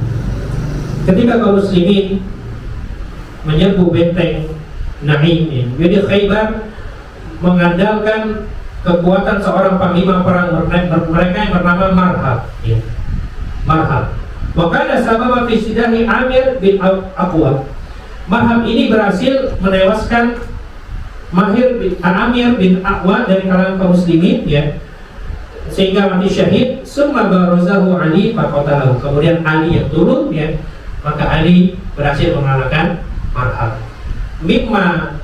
Ketika kaum muslimin menyerbu benteng Naim ya, jadi Khaybar mengandalkan kekuatan seorang panglima perang mereka yang bernama Marhab ya. Marhab. Wakana sababa fi sidahi Amir bin Aqwa. Marhab ini berhasil menewaskan Amir bin Aqwa dari kalangan kaum muslimin ya, sehingga mati syahid. Summa barazahu Ali faqatalahu. Kemudian Ali yang turun ya, maka Ali berhasil mengalahkan Marhab. Mimma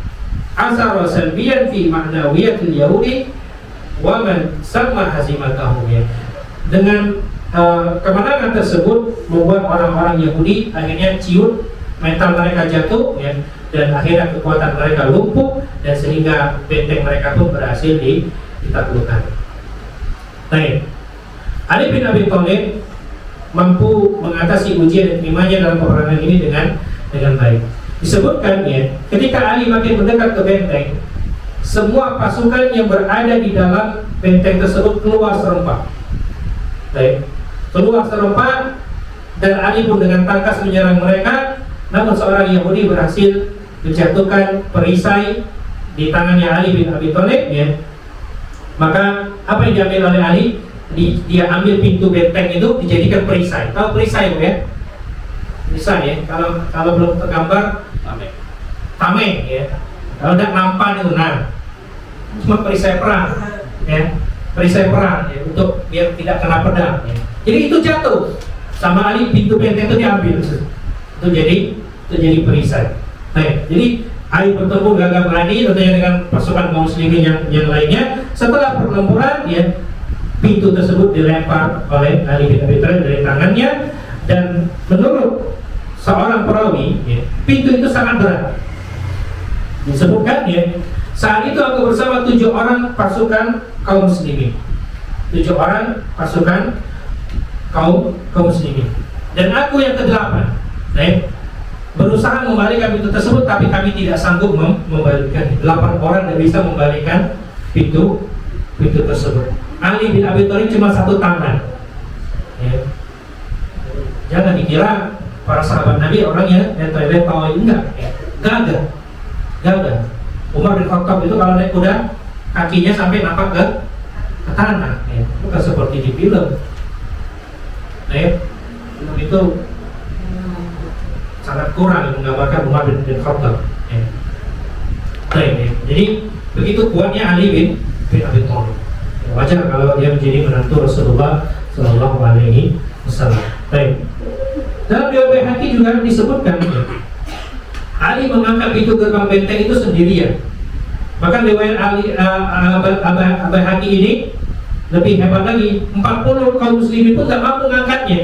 asara salbiyan fi ma'nawiyatil Yahudi wa man sama hazimatahum ya. Dengan kemenangan tersebut membuat orang-orang Yahudi akhirnya ciut, mental mereka jatuh ya, dan akhirnya kekuatan mereka lumpuh dan sehingga benteng mereka pun berhasil ditaklukkan. Baik. Ali bin Abi Thalib mampu mengatasi ujian dan imannya dalam peperangan ini dengan baik. Disebutkan ya, ketika Ali makin mendekat ke benteng, semua pasukan yang berada di dalam benteng tersebut keluar serempak. Baik, keluar serempak dan Ali pun dengan tangkas menyerang mereka. Namun seorang Yahudi berhasil menjatuhkan perisai di tangannya Ali bin Abi Thalib ya. Maka apa yang diambil oleh Ali? Dia ambil pintu benteng itu dijadikan perisai. Tahu perisai ya? Perisai ya. Kalau belum tergambar, tameng ya. Kalau tidak nampan itu cuma perisai perang ya, perisai perang ya, untuk biar tidak kena pedang ya. Jadi itu jatuh sama Ali, pintu benteng itu diambil, itu jadi perisai. Nah, jadi Ali bertemu gagah berani tentunya dengan pasukan kaum muslimin yang lainnya. Setelah pertempuran ya, pintu tersebut dilempar oleh Ali bin Abi Thalib dari tangannya, dan menurut seorang perawi ya, pintu itu sangat berat. Disebutkan ya, saat itu aku bersama 7 orang pasukan kaum muslimin, 7 orang pasukan kaum muslimin, dan aku yang ke-8 berusaha membalikkan pintu tersebut, tapi kami tidak sanggup membalikkan. 8 orang tidak bisa membalikkan pintu tersebut. Ali bin Abi Thalib cuma 1 tangan ya. Jangan dikira para sahabat Nabi orangnya letoy-letoy, enggak ya. Gagah. Umar bin Khattab itu kalau naik kuda kakinya sampai napak ke tanah ya. Bukan seperti di film ya. Film itu sangat kurang menggambarkan Umar bin Khattab ya. Ya. Jadi begitu kuatnya Ali bin Abi Thalib ya, wajar kalau dia menjadi menantu Rasulullah Sallallahu Alaihi Wasallam. Baik. Dalam riwayat Hadis juga disebutkan ya, Ali mengangkat pintu gerbang benteng itu sendirian. Bahkan riwayat Ali Abai Hati ini lebih hebat lagi, 40 kaum muslimin pun tidak mampu mengangkatnya.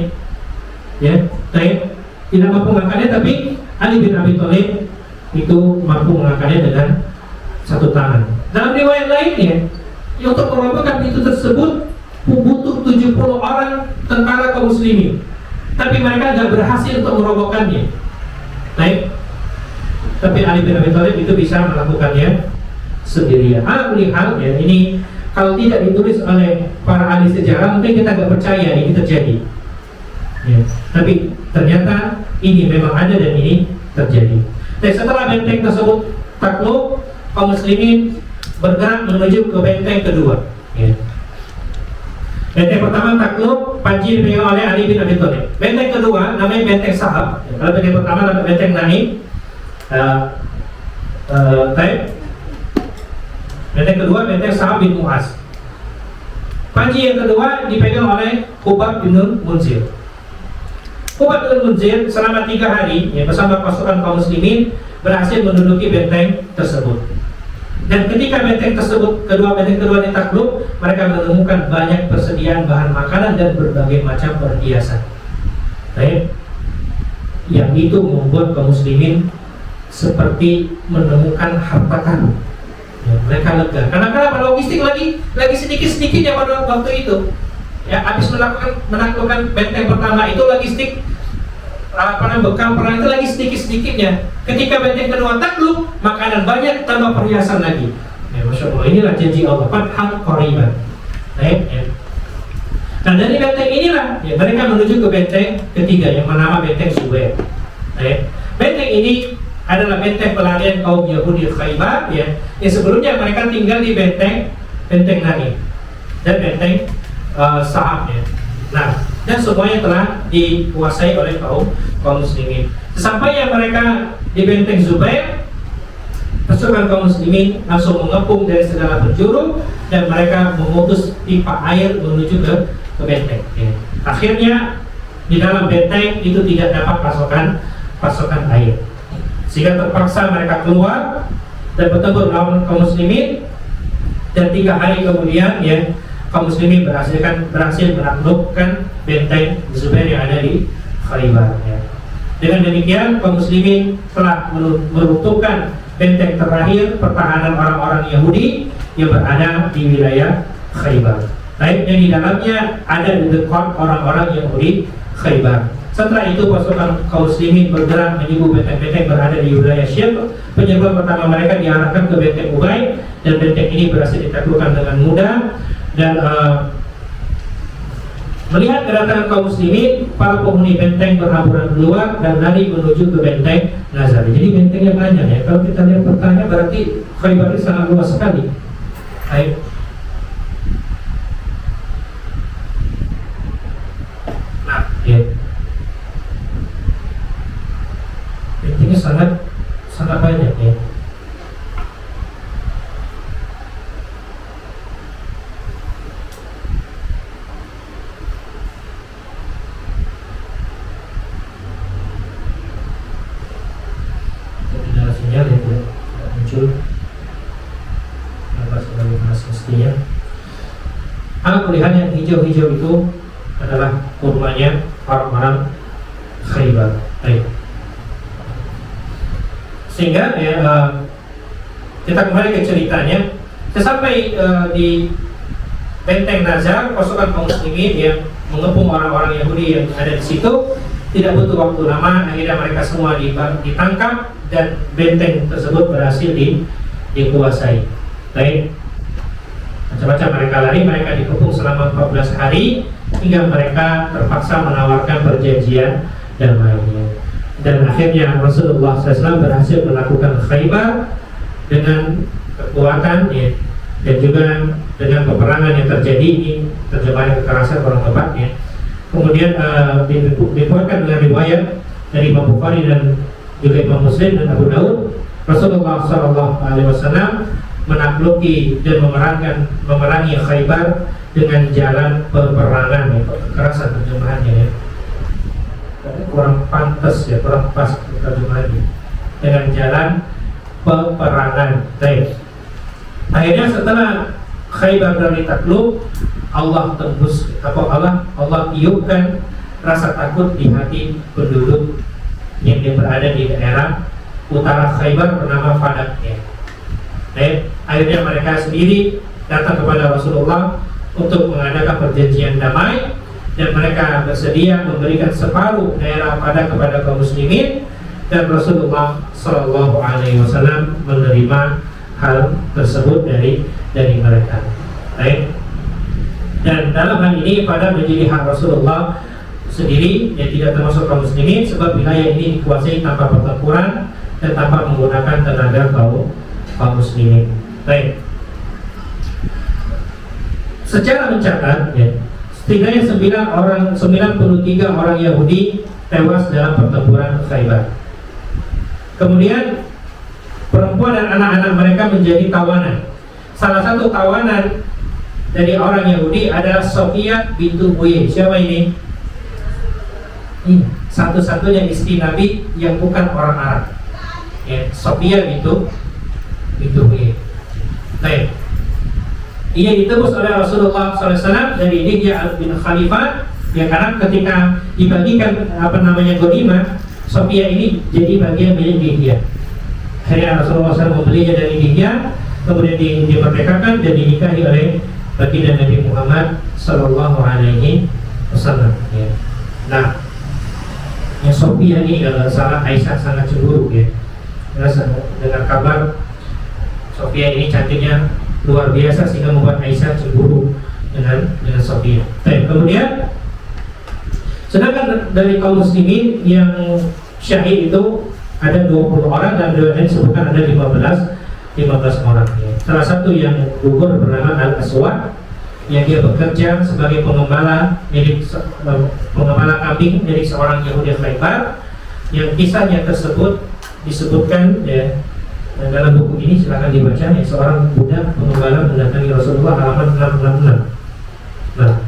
Ya, tidak mampu mengangkatnya, tapi Ali bin Abi Thalib itu mampu mengangkatnya dengan satu tangan. Dalam riwayat lainnya, untuk merobohkan pintu tersebut butuh 70 orang tentara kaum muslimin, tapi mereka tidak berhasil untuk merobohkannya. Tapi Ali bin Abi Thalib itu bisa melakukannya sendirian. Melihat ya, ini kalau tidak ditulis oleh para ahli sejarah mungkin kita nggak percaya ini terjadi. Ya, tapi ternyata ini memang ada dan ini terjadi. Dan setelah benteng tersebut takluk, kaum muslimin bergerak menuju ke benteng kedua. Ya. Benteng pertama takluk, Panji dipegang oleh Ali bin Abi Thalib. Benteng kedua namanya benteng Sahab. Kalau benteng pertama namanya benteng Naim. Benteng kedua benteng Sa'ad bin Mu'az. Panji yang kedua dipegang oleh Hubab bin Munzir. Hubab bin Munzir selama 3 hari ya, bersama pasukan kaum muslimin berhasil menduduki benteng tersebut. Dan ketika benteng tersebut, kedua benteng kedua ditakluk, mereka menemukan banyak persediaan bahan makanan dan berbagai macam perhiasan. Yang itu membuat kaum muslimin seperti menemukan harta karun. Ya, mereka lega. Karena kenapa? Logistik lagi sedikit-sedikitnya pada waktu itu. Ya, habis menaklukkan benteng pertama itu logistik bekal perang itu lagi sedikit-sedikitnya. Ketika benteng kedua takluk, makanan banyak tambah perhiasan lagi. Ya, Masya Allah, inilah janji Allah. Fathan qariban. Ya. Nah, dari benteng inilah ya, mereka menuju ke benteng ketiga yang bernama benteng Zubair. Benteng ini adalah benteng pelarian kaum Yahudi Khaybar ya. Yang sebelumnya mereka tinggal di benteng Naim dan benteng Sa'ab ya. Nah, dan semuanya telah dikuasai oleh kaum muslimin. Sesampainya mereka di benteng Zubair, pasukan kaum muslimin langsung mengepung dari segala penjuru dan mereka memutus pipa air menuju ke benteng ya. Akhirnya di dalam benteng itu tidak dapat pasokan air, sehingga terpaksa mereka keluar dan bertempur melawan kaum muslimin. Dan 3 hari kemudian ya, kaum muslimin berhasil menaklukkan benteng Zubair yang ada di Khaybar ya. Dengan demikian kaum muslimin telah meruntuhkan benteng terakhir pertahanan orang-orang Yahudi yang berada di wilayah Khaybar. Yang di dalamnya ada di dekat orang-orang Yahudi Khaybar. Setelah itu pasukan kaum muslimin bergerak menyerbu benteng-benteng berada di wilayah Syam. Penyerbuan pertama mereka diarahkan ke benteng Ubay, dan benteng ini berhasil ditaklukkan dengan mudah. Dan melihat kedatangan kaum muslimin, para penghuni benteng berhamburan keluar dan lari menuju ke benteng Nazar. Jadi bentengnya banyak ya. Kalau kita lihat petanya berarti Khaybar ini sangat luas sekali. Nah, ya. Bentengnya sangat banyak ya. Sinyal itu muncul apa sebagai bahasa mestinya. Melihat yang hijau-hijau itu adalah kurmanya orang-orang Khaybar. Sehingga ya, kita kembali ke ceritanya. Sesampai di benteng Nazar, pasukan kaum muslimin yang mengepung orang-orang Yahudi yang ada di situ tidak butuh waktu lama. Akhirnya mereka semua ditangkap dan benteng tersebut berhasil dikuasai. Macam-macam mereka lari, mereka dikepung selama 14 hari hingga mereka terpaksa menawarkan perjanjian damai. Dan akhirnya Rasulullah SAW berhasil melakukan Khaybar dengan kekuatan ya, dan juga dengan peperangan yang terjadi. Ini terjemahan kekerasan orang tepatnya. Kemudian diriwayatkan dengan riwayat dari Imam Bukhari dan juga Imam Muslim dan Abu Daud, Rasulullah SAW menakluki dan memerangi Khaybar dengan jalan peperangan ya, kekerasan terjemahannya ya. Kurang pantas ya, kurang pas terjemahannya, dengan jalan peperangan. Akhirnya setelah Khaybar ditakluk, Allah tembus atau Allah tiupkan rasa takut di hati penduduk yang berada di daerah utara Khaybar bernama Fadak. Akhirnya mereka sendiri datang kepada Rasulullah untuk mengadakan perjanjian damai, dan mereka bersedia memberikan separuh daerah Fadak kepada kaum muslimin, dan Rasulullah Shallallahu Alaihi Wasallam menerima hal tersebut dari mereka. Dan dalam hal ini pada menjadi hak Rasulullah sendiri yang tidak termasuk kaum muslimin, sebab wilayah ini dikuasai tanpa pertempuran dan tanpa menggunakan tenaga kaum muslimin. Baik. Secara mencatat, setidaknya 93 orang Yahudi tewas dalam pertempuran Khaybar. Kemudian perempuan dan anak-anak mereka menjadi tawanan. Salah satu tawanan dari orang Yahudi adalah Sofia bintu Huyai. Siapa ini? Satu-satunya istri Nabi yang bukan orang Arab. Sofia bintu Huyai. Baik. Ia ditebus oleh Rasulullah SAW dari Dihya bin Khalifah. Ya, karena ketika dibagikan ghanimah, Sofia ini jadi bagian milik Dihya. Akhirnya Rasulullah SAW membelinya dari Dihya, kemudian dimerdekakan dan dinikahi oleh baginda Nabi Muhammad Sallallahu Alaihi Wasallam. Nah, yang Sofia ini kalau salah Aisyah sangat cemburu dengan kabar Sofia ini cantiknya luar biasa sehingga membuat Aisyah cemburu dengan Sofia. Kemudian sedangkan dari kaum muslimin yang syahid itu ada 20 orang, dan riwayat disebutkan ada 15 orang. Salah satu yang gugur bernama Al-Aswad, yang dia bekerja sebagai pengembala kambing milik seorang Yahudi Khaybar, yang kisahnya tersebut disebutkan dalam buku ini, silakan dibaca. Seorang budak pengembala mendatangi Rasulullah, halaman 666.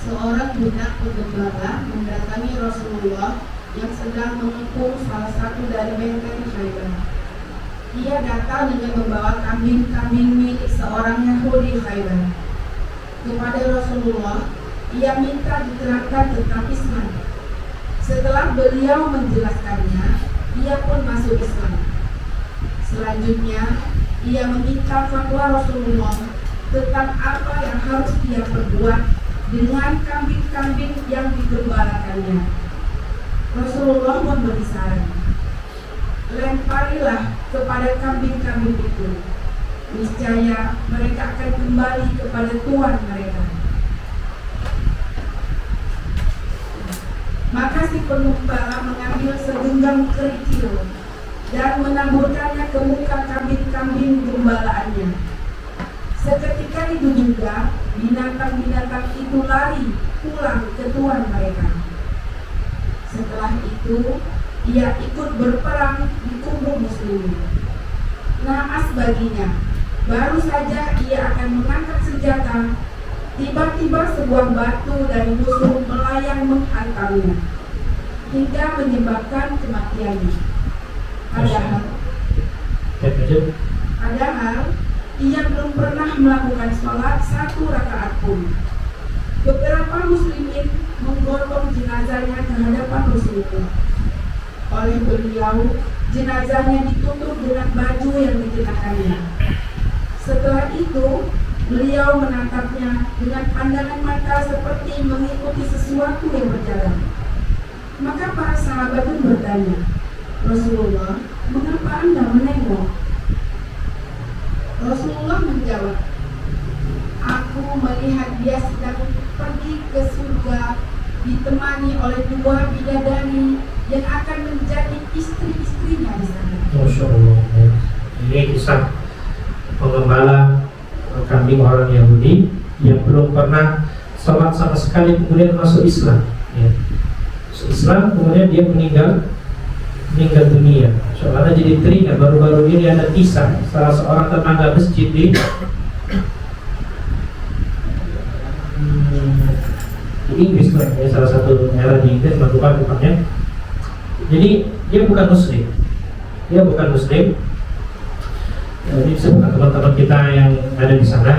Seorang budak pengembala mendatangi Rasulullah yang sedang mengepung salah satu dari benteng Khaybar. Ia datang dengan membawa kambing-kambing milik seorang Yahudi Khaybar. Kepada Rasulullah, ia minta diterapkan tentang Islam. Setelah beliau menjelaskannya, ia pun masuk Islam. Selanjutnya, ia meminta fatwa Rasulullah tentang apa yang harus dia perbuat dengan kambing-kambing yang digembalakannya. Rasulullah memberi saran, lemparilah kepada kambing-kambing itu, niscaya mereka akan kembali kepada tuan mereka. Maka si pengembala mengambil segenggam kerikil dan menaburkannya ke muka kambing-kambing gembalaannya. Seketika itu juga binatang-binatang itu lari pulang ke tuan mereka. Setelah itu ia ikut berperang di kubu muslimin. Naas baginya, baru saja ia akan mengangkat senjata, tiba-tiba sebuah batu dari musuh melayang menghantamnya hingga menyebabkan kematiannya. Padahal ia belum pernah melakukan sholat 1 rakaat pun. Beberapa muslimin menggotong jenazahnya ke hadapan Rasulullah. Oleh beliau, jenazahnya ditutup dengan baju yang dikenakannya. Setelah itu, beliau menatapnya dengan pandangan mata seperti mengikuti sesuatu yang berjalan. Maka para sahabat pun bertanya, Rasulullah, mengapa Anda menengok? Rasulullah menjawab, aku melihat dia sedang pergi ke surga ditemani oleh 2 bidadari yang akan menjadi istri-istrinya di sana. Masya Allah. Ini kisah pengembala kambing orang Yahudi yang belum pernah sholat sama sekali, kemudian masuk Islam. Masuk Islam, kemudian dia meninggal dunia. Soalnya jadi teringat baru-baru ini ada kisah salah seorang tetangga masjid di Inggris, salah satu daerah di Inggris, melakukan tempatnya. Jadi dia bukan muslim. Jadi sebuah teman-teman kita yang ada di sana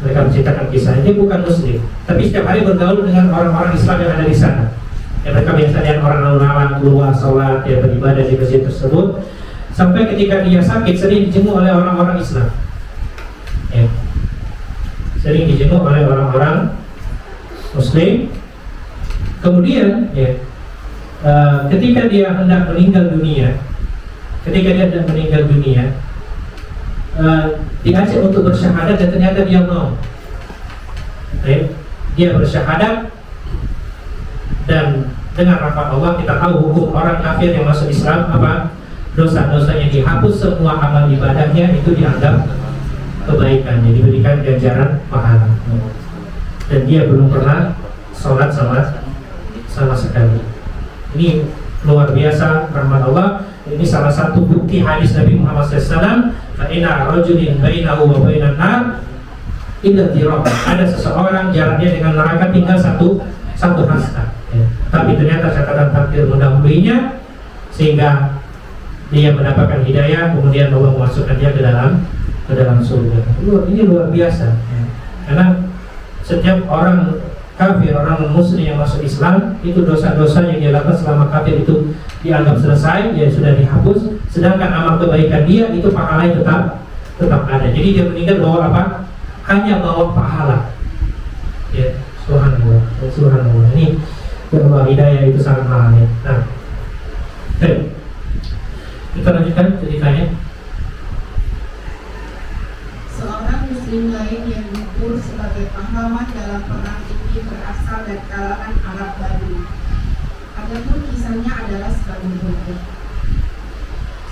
Mereka menceritakan kisahnya. Dia bukan Muslim, tapi setiap hari bergaul dengan orang-orang Islam yang ada di sana. Ya, mereka biasa lihat orang lalu lalang keluar sholat, ya, beribadah di masjid tersebut. Sampai ketika dia sakit, sering dijenguk oleh orang-orang Islam. Ya. Sering dijenguk oleh orang-orang Muslim. Kemudian, ya, ketika dia hendak meninggal dunia, diajak untuk bersyahadat dan ternyata dia mau. Ya, dia bersyahadat dan dengan rahmat Allah kita tahu hukum orang kafir yang masuk Islam apa? Dosa-dosanya dihapus, semua amal ibadahnya itu dianggap kebaikan, jadi diberikan ganjaran pahala. Dan dia belum pernah sholat sama sekali. Ini luar biasa rahmat Allah. Ini salah satu bukti hadis Nabi Muhammad SAW. Fa'ina rajulin bainahu wa bainan nar illa dirham. Ada seseorang jaraknya dengan neraka tinggal satu hasta. Ya. Tapi ternyata catatan takdir mendahuluinya sehingga dia mendapatkan hidayah, kemudian Allah memasukkan dia ke dalam surga. Ini luar biasa. Ya. Karena setiap orang kafir, orang muslim yang masuk Islam, itu dosa-dosa yang dia lakukan selama kafir itu dianggap selesai, ya sudah dihapus. Sedangkan amal kebaikan dia itu pahalanya tetap ada. Jadi dia meninggal bawa apa? Hanya bawa pahala. Ya, subhanallah. Ini bahwa hidayah itu sangat mahal. Ya. Nah, kita lanjutkan ceritanya. Seorang muslim lain yang gugur sebagai pahlawan dalam perang ini berasal dari kalangan Arab Badui. Adapun kisahnya adalah sebagai berikut.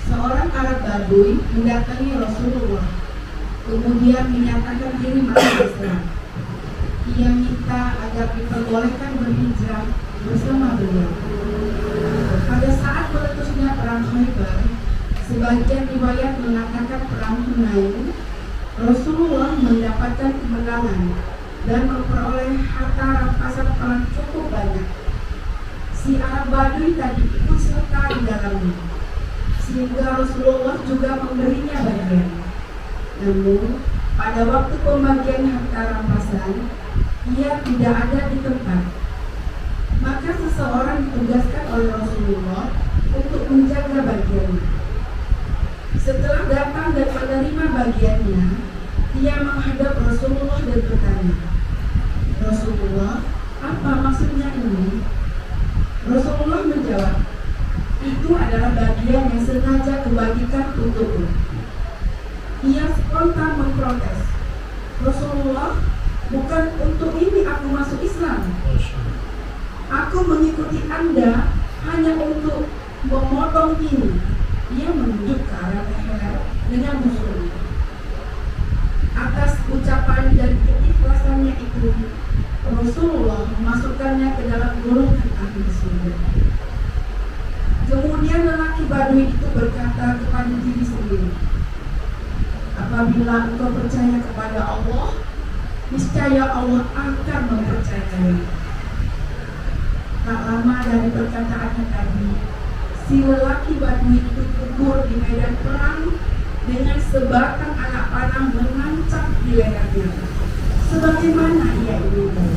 Seorang Arab Badui mendatangi Rasulullah, kemudian menyatakan diri masuk Islam. Ia minta agar diperbolehkan berhijrah bersama beliau. Pada saat meletusnya perang Khaybar, sebagian riwayat mengatakan perang Hunain, Rasulullah mendapatkan kemenangan dan memperoleh harta rampasan perang cukup banyak. Si Arab Badui tadi ikut serta di dalamnya, sehingga Rasulullah juga memberinya bagian. Namun pada waktu pembagian harta rampasan, ia tidak ada di tempat. Maka seseorang ditugaskan oleh Rasulullah untuk menjaga bagiannya. Setelah datang dan menerima bagiannya, ia menghadap Rasulullah dan bertanya, "Rasulullah, apa maksudnya ini?" Rasulullah menjawab, "Itu adalah bagian yang sengaja kubagikan untukmu." Ia spontan memprotes, "Rasulullah, bukan untuk ini aku masuk Islam. Aku mengikuti Anda hanya untuk memotong ini." Ia menunjuk ke arah leher dengan musuhnya. Atas ucapan dan keikhlasannya itu, Rasulullah memasukkannya ke dalam golongan ahli surga. Kemudian lelaki Badui itu berkata kepada diri sendiri, "Apabila engkau percaya kepada Allah, niscaya Allah akan mempercayai." Tak lama dari perkataannya tadi, si lelaki Badui itu gugur di medan perang dengan sebatang anak panah menancap di lehernya, sebagaimana ia inginkan.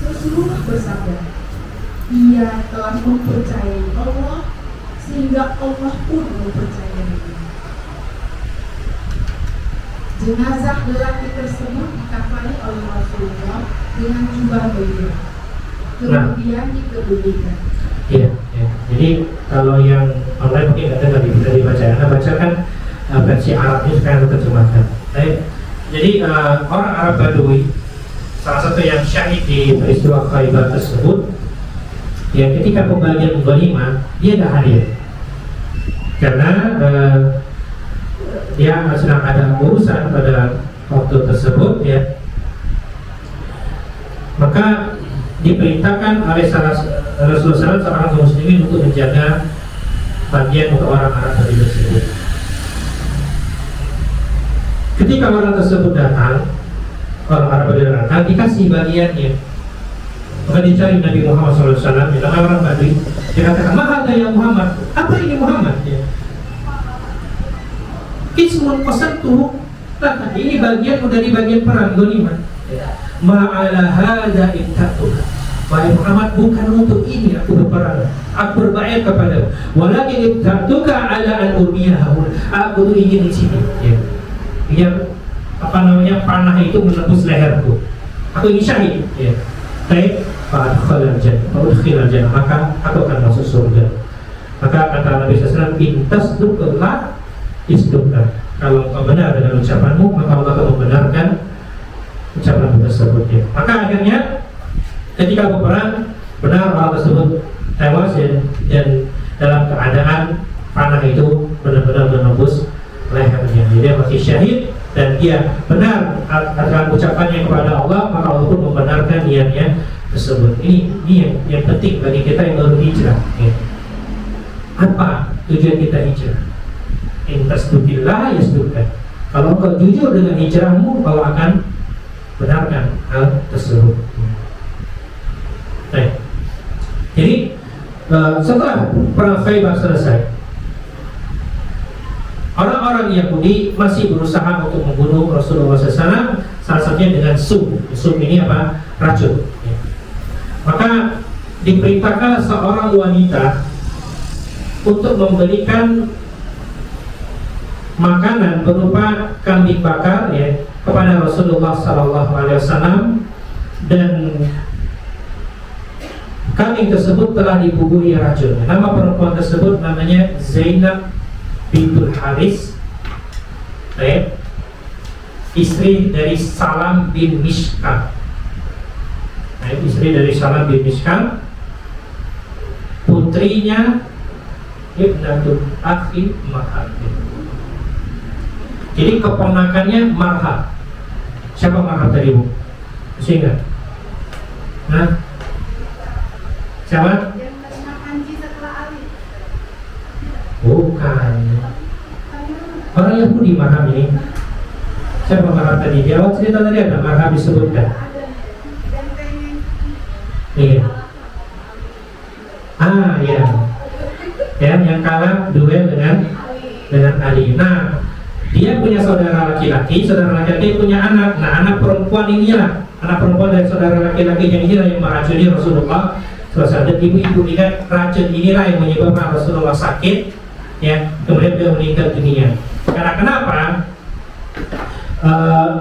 Rasulullah bersabda, "Ia telah mempercayai Allah, sehingga Allah pun mempercayainya." Jenazah lelaki tersebut dikafani oleh Rasulullah dengan jubah beliau, kemudian dikebumikan. Iya. Jadi kalau yang online mungkin ada tadi bisa dibaca. Anda bacakan versi Arabnya sekarang terjemahkan. Jadi orang Arab Badui, salah satu yang syahid di peristiwa Khaybar tersebut, ya ketika pembagian ghanimah dia tidak hadir karena dia sedang ada urusan pada waktu tersebut, ya. Maka diperintahkan oleh Rasulullah seorang kaum muslimin untuk menjaga bagian untuk orang Arab tadi tersebut. Ketika orang tersebut datang, orang Arab tadi datang, dikasih bagiannya. Maka dicari Nabi Muhammad SAW, bilang orang Badui, dia katakan, "Mahal ya Muhammad." Apa ini Muhammad? Ya. Ismun qasantuhu Ini bagian dari bagian perang ghanimah. Ma'ala hadza ittaqu. Wahai Muhammad, bukan untuk ini aku berperang, aku berbayar kepada. Walakin ittaqtuka ala an urmiyahu. Aku tuh ingin di sini, ya. Biar panah itu menembus leherku. Aku ingin syahid, ya. Baik, fa'adkhilal jannah, maka aku akan masuk surga. Maka kata Nabi SAW, intasduqillah isduqka. Kalau engkau benar dengan ucapanmu, maka Allah akan membenarkan ucapan tersebut, ya. Maka akhirnya ketika berperang, benar orang tersebut tewas, ya, dan dalam keadaan panah itu benar-benar menembus lehernya. Dia mati syahid dan dia benar akan ucapannya kepada Allah, maka Allah pun membenarkan niatnya tersebut. Ini yang penting bagi kita yang baru hijrah, ya. Apa tujuan kita hijrah? Intasduqillah yasduqka. Kalau engkau jujur dengan hijrahmu, Allah akan benarkan hal tersebut. Baik. Jadi setelah perang Khaybar selesai, orang-orang Yahudi masih berusaha untuk membunuh Rasulullah SAW, salah satunya dengan sum. Sum ini apa? Racun. Maka diperintahkan seorang wanita untuk memberikan makanan berupa kambing bakar, ya, kepada Rasulullah SAW, dan kambing tersebut telah dibubuhi racun. Nama perempuan tersebut namanya Zainab bintul Haris, istri dari Salam bin Mishkan. Istri dari Salam bin Mishkan, putrinya Ibnatul Akhi Marhab. Jadi keponakannya Marhab. Siapa Marhab tadi, Bu? Masih ingat? Nah, siapa? Yang terima Panji setelah Ali. Bukan. Orang Yahudi Marhab ini. Siapa Marhab tadi? Di awal cerita tadi ada Marhab disebutkan. Iya. Ya. Ya, yang kalah duel dengan Ali. Nah, dia punya saudara laki-laki punya anak. Nah, anak perempuan inilah, anak perempuan dari saudara laki-laki yang inilah yang meracuni Rasulullah. Dan ibu-ibu ingat, racun inilah yang menyebabkan Rasulullah sakit, ya, kemudian beliau meninggal dunia. Karena kenapa?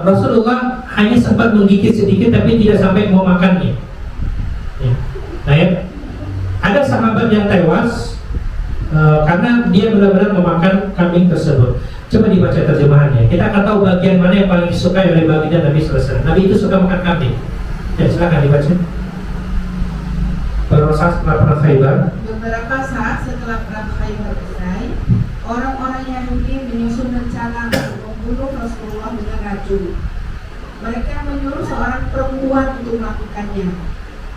Rasulullah hanya sempat menggigit sedikit, tapi tidak sampai mau makannya. Ya. Nah, ya, ada sahabat yang tewas karena dia benar-benar memakan kambing tersebut. Coba dibaca terjemahannya. Kita akan tahu bagian mana yang paling disukai oleh baginda Nabi SAW. Nabi itu suka makan kambing. Ya, silakan dibaca. Perang Khaybar. Beberapa saat setelah perang Khaybar selesai, orang-orang Yahudi menyusun rencana untuk membunuh Rasulullah dengan racun. Mereka menyuruh seorang perempuan untuk melakukannya.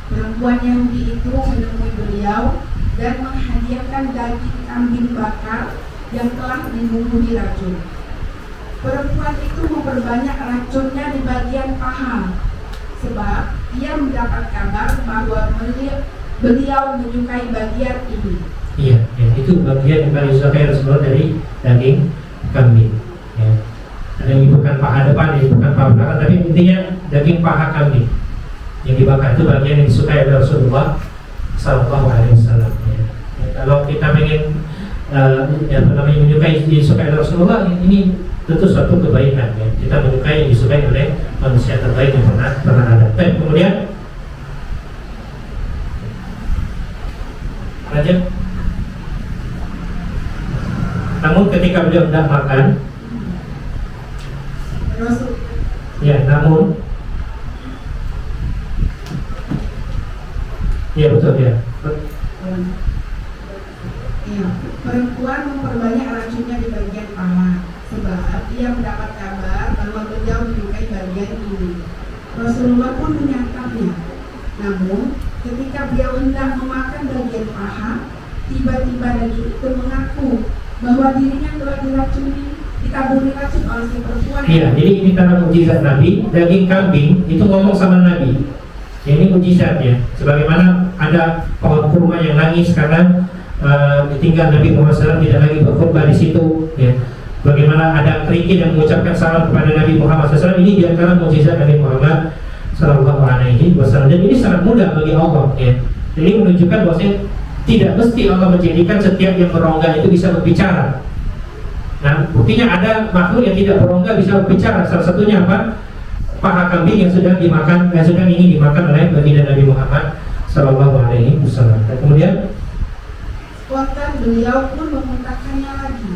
Perempuan Yahudi itu menemui beliau dan menghadiahkan daging kambing bakar yang telah dibubuhi racun. Perempuan itu memperbanyak racunnya di bagian paha, sebab ia mendapat kabar bahwa beliau menyukai bagian ini. Iya, ya, itu bagian yang paling disukai Rasulullah dari daging kambing. Ya. Ada yang bukan paha depan, yang bukan paha belakang, tapi intinya daging paha kambing yang dibakar itu bagian yang disukai oleh Rasulullah SAW. Ya. Ya, kalau kita pengen menyukai disukai oleh Rasulullah, ini tentu suatu kebaikan, ya. Kita menyukai yang disukai oleh manusia terbaik yang pernah ada. Dan kemudian lanjut. Namun ketika beliau hendak makan, ya, namun, ya betul ya. Ya, perempuan memperbanyak racunnya di bagian paha, sebab ia mendapat kabar bahwa beliau menyukai bagian ini. Rasulullah pun menyantapnya. Namun, ketika beliau hendak memakan bagian paha, tiba-tiba racun itu mengaku bahwa dirinya telah diracuni, ditaburi racun oleh si perempuan. Iya, jadi ini karena mukjizat Nabi, daging kambing itu ngomong sama Nabi. Ya, ini mukjizatnya. Sebagaimana ada pohon kurma yang nangis karena ditinggal Nabi Muhammad SAW tidak lagi berkhutbah di situ. Ya. Bagaimana ada kerikil yang mengucapkan salam kepada Nabi Muhammad SAW, ini diantara mukjizat Nabi Muhammad Sallallahu Alaihi Wasallam. Dan ini sangat mudah bagi Allah, ya. Jadi menunjukkan bahwa tidak mesti Allah menjadikan setiap yang berongga itu bisa berbicara. Nah, buktinya ada makhluk yang tidak berongga bisa berbicara. Salah satunya apa? Paha kambing yang sedang dimakan, yang sedang ingin dimakan oleh baginda Nabi Muhammad Sallallahu Alaihi Wasallam. Dan kemudian spontan beliau pun memuntahkannya lagi.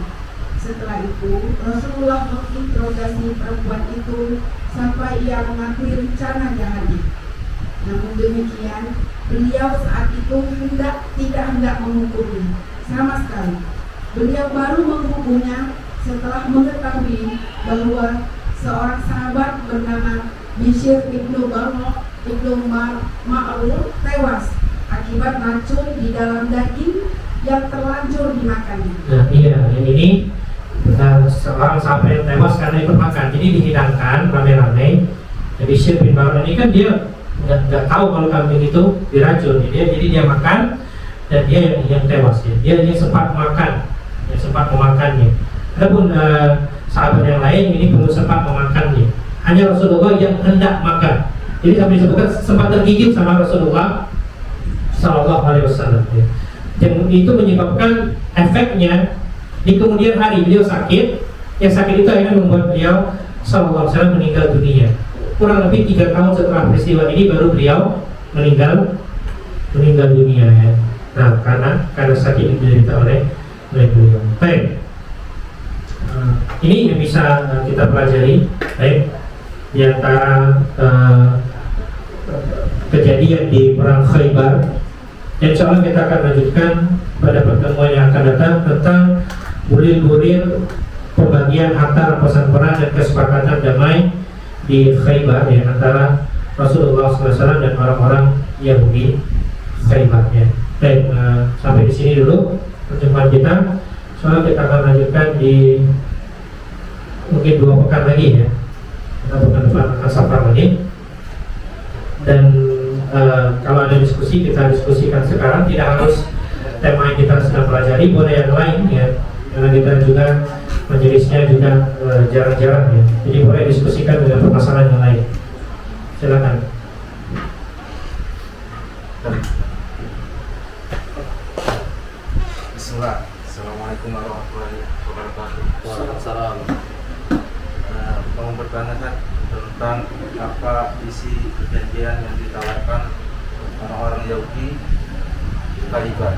Setelah itu, Rasulullah menginterogasi perempuan itu sampai ia mengakui rencana jahatnya. Namun demikian, beliau saat itu tidak hendak menghukumnya sama sekali. Beliau baru menghukumnya setelah mengetahui bahwa seorang sahabat bernama Bishr ibnu Barrah ibnu Ma'rur tewas akibat racun di dalam daging yang terlanjur dimakannya. nah iya, yang ini seorang sahabat yang tewas karena ikut makan, jadi dihidangkan rame-rame. Jadi Bishr bin Barrah ini kan dia nggak tahu kalau kambing itu diracun, jadi dia makan dan dia yang tewas, ya. Dia sempat makan, sempat memakannya. Adapun sahabat yang lain ini belum sempat memakannya. Hanya Rasulullah yang hendak makan. Jadi sampai disebutkan sempat tergigit sama Rasulullah Sallallahu Alaihi Wasallam. Dan itu menyebabkan efeknya di kemudian hari beliau sakit. Yang sakit itu akhirnya membuat beliau Sallallahu Alaihi Wasallam meninggal dunia. Kurang lebih 3 tahun setelah peristiwa ini baru beliau meninggal dunia, ya. Nah, karena sakit yang diderita oleh beliau. Baik. Ini yang bisa kita pelajari, baik, di antara kejadian di perang Khaybar. Dan insya Allah kita akan lanjutkan pada pertemuan yang akan datang tentang bulir-bulir pembagian harta rampasan perang dan kesepakatan damai di Khaybar, ya, antara Rasulullah SAW dan orang-orang Yahudi Khaybar, ya. Baik, sampai di sini dulu pertemuan kita. Soalnya kita akan lanjutkan di mungkin 2 pekan lagi, ya. Kita pekan depan akan safar lagi. Dan kalau ada diskusi, kita diskusikan sekarang. Tidak harus tema yang kita sedang pelajari, boleh yang lain, ya. Karena kita juga majelisnya juga jarang-jarang, ya. Jadi boleh diskusikan dengan permasalahan yang lain. Silakan. Bismillah. Assalamualaikum warahmatullahi wabarakatuh. Waalaikumsalam. Mau bertanya tentang apa isi perjanjian yang ditawarkan orang-orang Yahudi di Khaybar.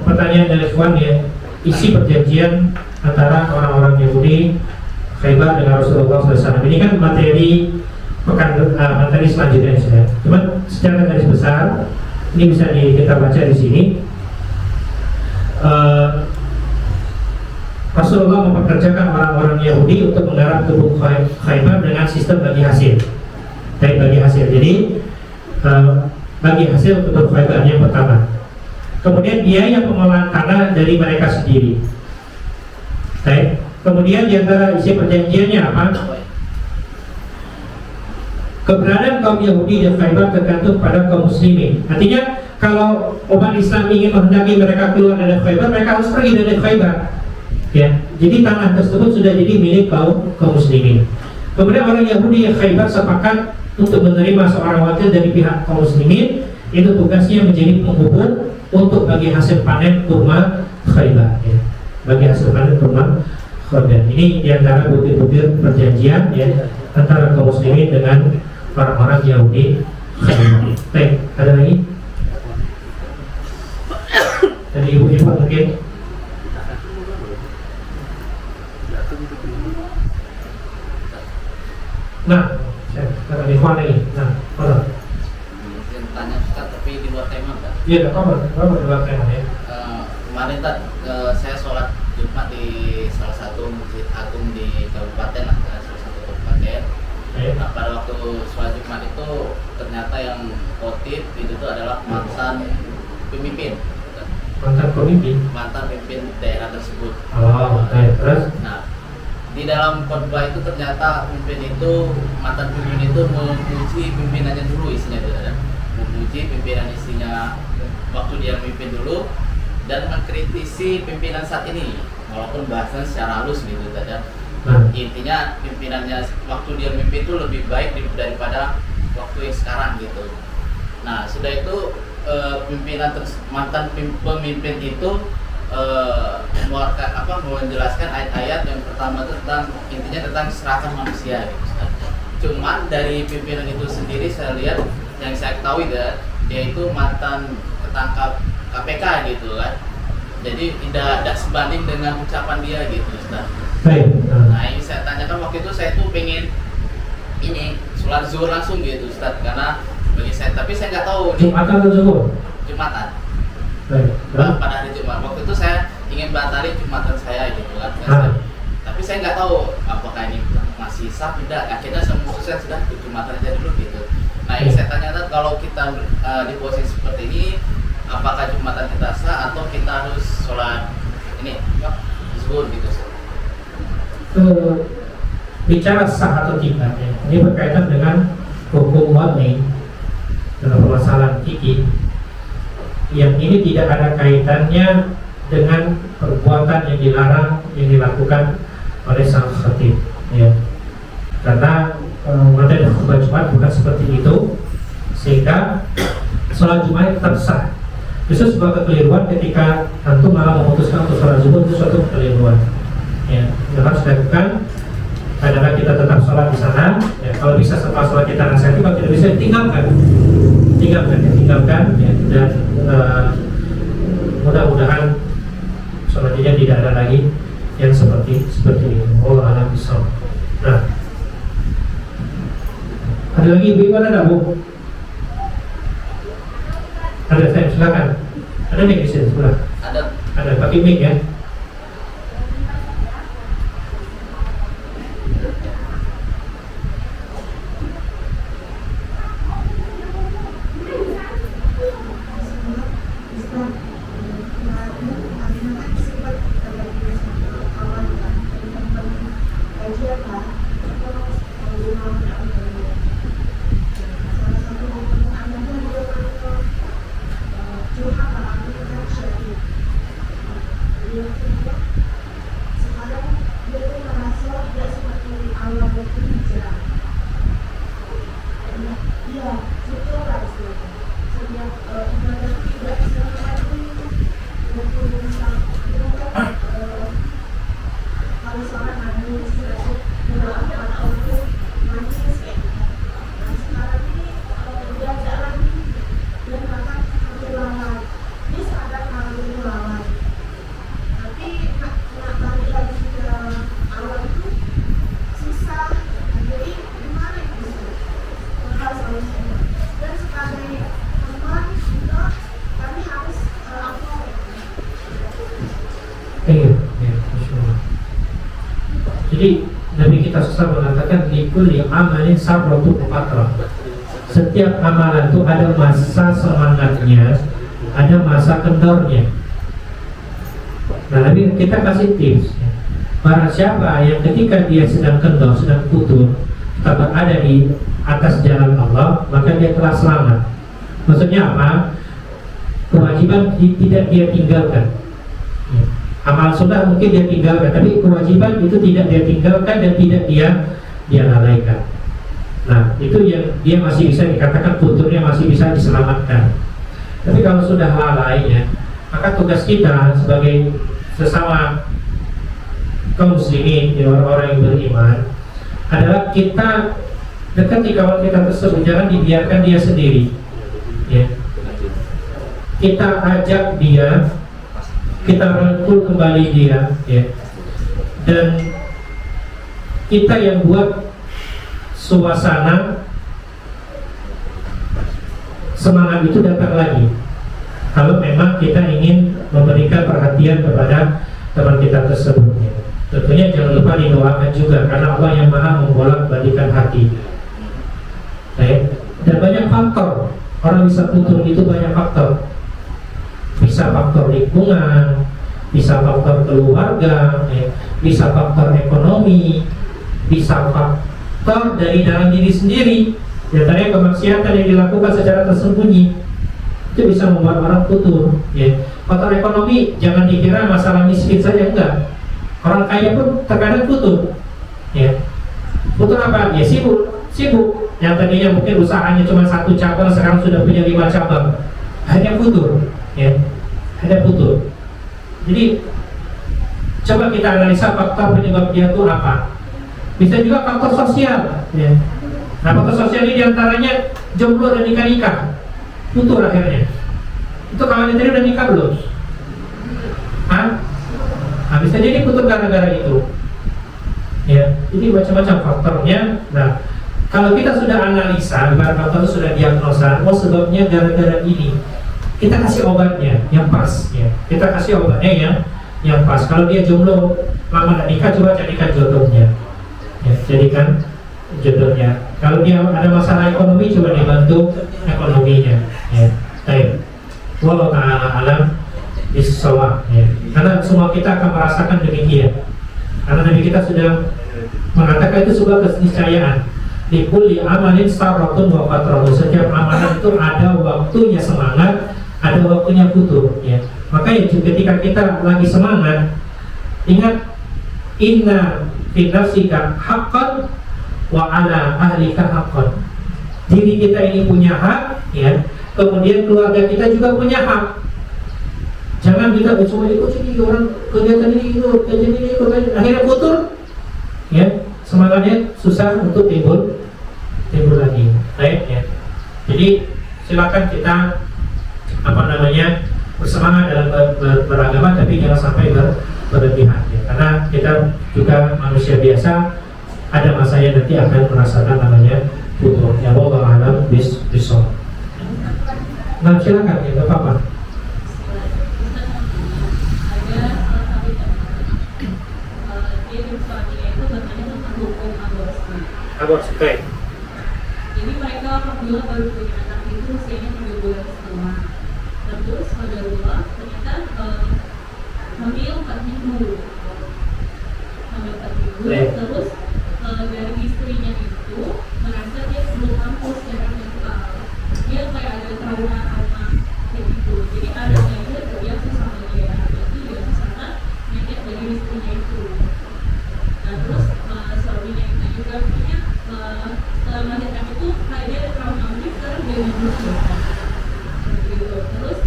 Pertanyaan dari Ikhwan, ya, isi perjanjian antara orang-orang Yahudi Khaybar dengan Rasulullah SAW. Ini kan materi materi selanjutnya, saya. Cuma secara garis besar ini bisa kita baca di sini. Rasulullah mempekerjakan orang-orang Yahudi untuk menggarap tubuh Khaybar dengan sistem bagi hasil. Bagi hasil. Jadi bagi hasil tubuh Khaybar yang pertama. Kemudian biaya pengolahan tanah dari mereka sendiri. Kemudian di antara isi perjanjiannya apa? Keberadaan kaum Yahudi di Khaybar tergantung pada kaum muslimin. Artinya kalau umat Islam ingin menghendaki mereka keluar dari Khaybar, mereka harus pergi dari Khaybar. Ya, jadi tanah tersebut sudah jadi milik kaum muslimin. Kemudian orang Yahudi yang Khaybar sepakat untuk menerima seorang wakil dari pihak kaum muslimin. Itu tugasnya menjadi penghubung untuk bagi hasil panen kurma Khaybar, ya. Bagi hasil panen kurma Khaybar. Ini diantara butir-butir perjanjian, ya, antara kaum muslimin dengan orang-orang Yahudi Khaybar. Baik, ada lagi? Dari ibu-ibu mungkin. Nah, saya Ikhwan lagi. Nah, mana? Tanya Ustaz, tapi di luar tema enggak? Iya, kamu di luar tema, ya. Kemarin saya sholat Jumat di salah satu masjid agung di kabupaten lah, salah satu kabupaten. Nah, pada waktu sholat Jumat itu ternyata yang khotib itu tuh adalah mantan pemimpin. Mantan pemimpin? Mantan pemimpin daerah tersebut. Oh, terus? Nah, di dalam khotbah itu ternyata mantan pemimpin itu memuji pimpinannya dulu, isinya itu ada. Memuji pimpinan isinya waktu dia memimpin dulu, dan mengkritisi pimpinan saat ini, walaupun bahasan secara halus gitu saja. Intinya pimpinannya waktu dia memimpin itu lebih baik daripada waktu yang sekarang gitu. Nah sudah itu mantan pemimpin itu menjelaskan ayat-ayat yang pertama itu tentang serahkan manusia gitu. Cuman dari pimpinan itu sendiri saya lihat, yang saya ketahui dia itu mantan ketangkap KPK gitu kan. Jadi tidak sebanding dengan ucapan dia gitu Ustaz. Nah ini saya tanyakan waktu itu, saya tuh pengen ini sholat zuhur langsung gitu Ustaz, karena bagi saya, tapi saya nggak tahu Jumatan atau zuhur? Jumatan. Pada hari Jumat. Waktu itu saya ingin batari Jumatan saya gitu kan. Tapi saya nggak tahu apakah ini masih sah tidak. Akhirnya saya memutuskan sudah Jumatan aja dulu gitu. Nah ini saya tanya, kalau kita di posisi seperti ini, apakah Jumatan kita sah atau kita harus sholat ini zuhur gitu? Bicara sah atau tidak ya, ini berkaitan dengan hukum wad'i dalam permasalahan fikih. Yang ini tidak ada kaitannya dengan perbuatan yang dilarang yang dilakukan oleh sang khatib ya. Karena materi khutbah Jumat bukan seperti itu, sehingga sholat Jumat tetap sah. Justru sebuah kekeliruan ketika antum malah memutuskan untuk sholat zuhur, itu suatu kekeliruan ya. Yang harus dilakukan adalah kita tetap sholat di sana ya. Kalau bisa setelah sholat kita nasihati, kalau tidak bisa tinggalkan ya. Dan mudah-mudahan sholatnya tidak ada lagi yang seperti ini. Allah a'lam bishawab. Nah, ada lagi ibu ada Bu? Ada, saya silakan. Ada nih di sini sebelah. Ada pakai mic ya. Jadi Nabi kita SAW mengatakan likulli amalin sabratu fatrah. Setiap amalan itu ada masa semangatnya, ada masa kendornya. Nah, Nabi kita kasih tips. Barang siapa yang ketika dia sedang kendor, sedang futur, tetap berada di atas jalan Allah, maka dia telah selamat. Maksudnya apa? Kewajiban tidak dia tinggalkan. Amal sunnah mungkin dia tinggalkan, tapi kewajiban itu tidak dia tinggalkan dan tidak dia lalaikan. Nah, itu yang dia masih bisa dikatakan futurnya masih bisa diselamatkan. Tapi kalau sudah lalai ya, maka tugas kita sebagai sesama kaum muslimin, orang-orang yang beriman, adalah kita dekati kawan kita tersebut, jangan dibiarkan dia sendiri ya. Kita ajak dia, kita rangkul kembali dia ya. Dan kita yang buat suasana semangat itu datang lagi. Kalau memang kita ingin memberikan perhatian kepada teman kita tersebut ya. Tentunya jangan lupa didoakan juga, karena Allah yang maha membolak-balikan hati ya. Dan banyak faktor orang bisa putus itu, banyak faktor. Bisa faktor lingkungan, bisa faktor keluarga ya. Bisa faktor ekonomi, bisa faktor dari dalam diri sendiri. Diantaranya kemaksiatan yang dilakukan secara tersembunyi itu bisa membuat orang putus ya. faktor ekonomi jangan dikira masalah miskin saja, enggak. Orang kaya pun terkadang futur, ya. Futur apa? Ya sibuk. Yang tadinya mungkin usahanya cuma 1 cabang, sekarang sudah punya 5 cabang. Hanya futur, ya. Hanya futur. Jadi coba kita analisa faktor penyebab dia itu apa. Bisa juga faktor sosial, ya. Nah, faktor sosial ini diantaranya jomblo dan nikah, futur akhirnya. Itu kawan tadi udah nikah belum? Nah, bisa jadi futur gara-gara itu. Ya, jadi macam-macam faktornya. Nah, kalau kita sudah analisa, faktor itu sudah diagnosa, sebabnya gara-gara ini, kita kasih obatnya yang pas, ya. Kita kasih obatnya yang pas. Kalau dia jomblo lama gak nikah, coba jadikan jodohnya, ya, jadikan jodohnya. Kalau dia ada masalah ekonomi, coba dibantu ekonominya, ya. Baik. Wallahu ta'ala alam bisawab, ya. Karena semua kita akan merasakan demikian. Karena Nabi kita sudah mengatakan itu sebuah keniscayaan. Di kulli amalin saratun wa fatrahun. Setiap amalan itu ada waktunya semangat, ada waktunya futur, ya. Makanya ketika kita lagi semangat, ingat inna fi nafsika haqqan wa ala ahlika haqqan. Diri kita ini punya hak, ya. Kemudian keluarga kita juga punya hak. Jangan kita cuma ikut ini orang kegiatan ini, ikut kajian ini, ikut kajian, akhirnya futur, ya. Semangatnya susah untuk timbul lagi, baik, ya. Jadi silakan kita bersemangat dalam beragama, tapi jangan sampai berlebihan, ya. Karena kita juga manusia biasa, ada masanya nanti akan merasakan namanya futur. Ya Allah alam bisawab. Nah, silakan, ya, nggak apa-apa. Aborsi, baik. Jadi mereka alhamdulillah baru punya anak itu usianya 3 bulan setengah. Terus qadarullah ternyata hamil 4 minggu. Terus dari istrinya itu merasa dia belum mampu secara mental. Dia kayak ada trauma kayak gitu. Jadi anaknya itu terbiasa sama dia. Jadi dia sana nenek dari istrinya itu. Nah terus suaminya itu juga punya setelah melahirkan itu kayak dia ada trauma, jadi sekarang dia ngurus gitu. Terus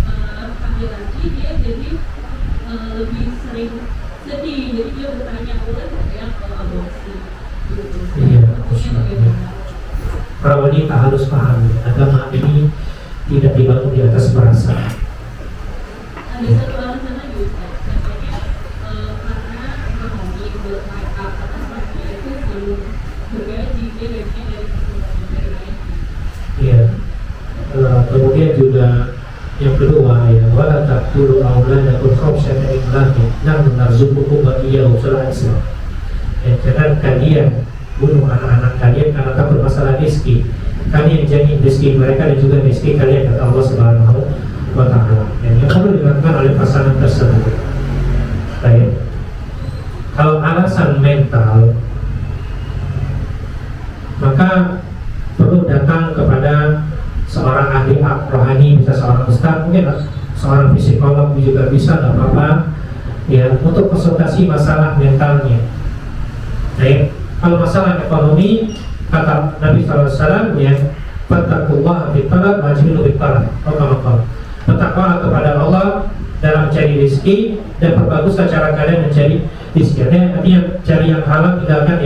panggil lagi dia jadi lebih sering sedih, jadi dia bertanya boleh yang aborsi gitu. Iya, para wanita harus paham, agama ini tidak dibangun di atas perasaan. Ada satu alasan lagi Ustaz, katanya karena ekonomi buat mereka, karena suaminya itu belum bergaji, dia gajinya dari lain. Iya. Kemudian juga yang kedua, ya, wala taqtulu auladakum khasyata imlakin nahnu narzuqukum wa iyyahum surah Isra. Ya, jangan kalian bunuh anak-anak kalian karena takut masalah rezeki. Kalian jamin rezeki mereka dan juga rezeki kalian kata Allah Subhanahu wa Ta'ala. Yang perlu dilakukan oleh pasangan tersebut. Baik. Kalau alasan mental, maka perlu datang kepada seorang ahli rohani, bisa seorang ustaz, mungkin seorang psikolog juga bisa, nggak apa-apa, ya, untuk konsultasi masalah mentalnya. Baik. Kalau masalah ekonomi, kata Nabi SAW, ya, fattaqullaha fi talab wajhilu fi talab. Bertakwalah kepada Allah dalam mencari rezeki dan perbaguslah cara kalian mencari rezeki. Artinya cari yang halal, tinggalkan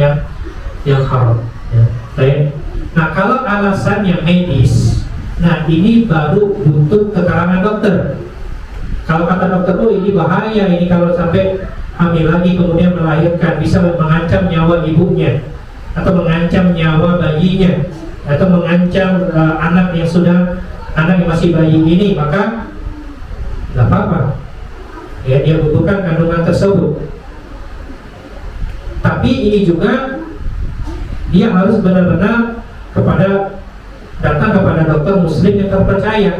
yang haram. Ya. Baik. Nah, kalau alasan yang medis, nah ini baru butuh keterangan dokter. Kalau kata dokter, oh ini bahaya, ini kalau sampai hamil lagi kemudian melahirkan bisa mengancam nyawa ibunya, atau mengancam nyawa bayinya, atau mengancam anak yang masih bayi ini, maka nggak apa-apa, ya, dia butuhkan kandungan tersebut. Tapi ini juga dia harus benar-benar datang kepada dokter muslim yang terpercaya.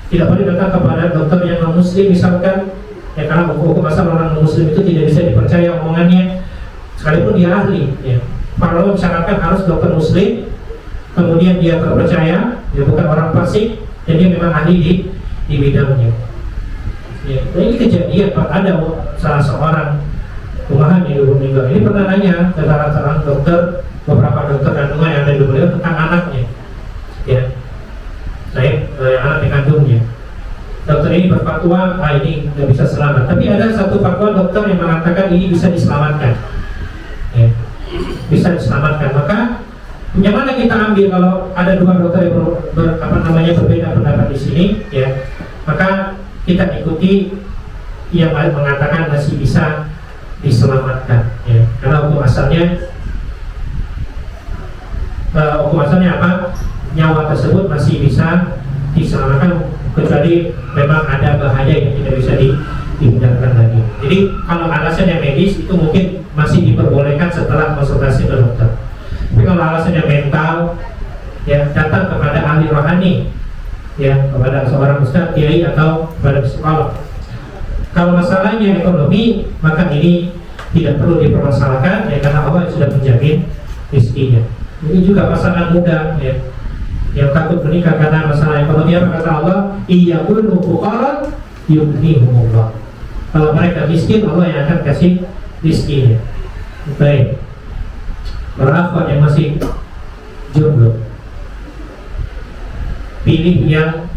Tidak boleh datang kepada dokter yang non muslim misalkan, ya, karena hukum asal orang non muslim itu tidak bisa dipercaya omongannya sekalipun dia ahli, ya. Para ulama mensyaratkan harus dokter muslim, kemudian dia terpercaya, dia bukan orang fasik, dan dia memang ahli di bidangnya. Ya, dan ini kejadian Pak, ada salah seorang rumahan di Lubuk Linggau ini pernah nanya ke salah seorang dokter, beberapa dokter kandungan yang ada di Lubuk Linggau tentang anaknya. Ya, anak kandungnya. Dokter ini berfatwa, ini nggak bisa selamat. Tapi ada satu fatwa dokter yang mengatakan ini bisa diselamatkan. Ya, bisa diselamatkan. Maka yang mana kita ambil kalau ada dua dokter yang berbeda pendapat di sini? Ya, maka kita ikuti yang mengatakan masih bisa diselamatkan. Ya, karena hukum asalnya apa? Nyawa tersebut masih bisa diselamatkan, kecuali memang ada bahaya yang tidak bisa dihindarkan lagi. Jadi kalau alasannya medis itu mungkin masih diperbolehkan setelah konsultasi ke dokter. Tapi kalau alasannya mental, ya datang kepada ahli rohani, ya kepada seorang ustadz, kiai atau kepada psikolog. Kalau masalahnya ekonomi, maka ini tidak perlu dipermasalahkan, ya karena Allah sudah menjamin rezekinya. Ini juga pasangan muda, ya yang takut menikah karena masalah ekonomi, apa kata Allah? Iyakunu fuqara yughnihumullah. Kalau mereka miskin, Allah yang akan kasih rizkinya. Baik. Para akhwat yang masih jomblo, pilih yang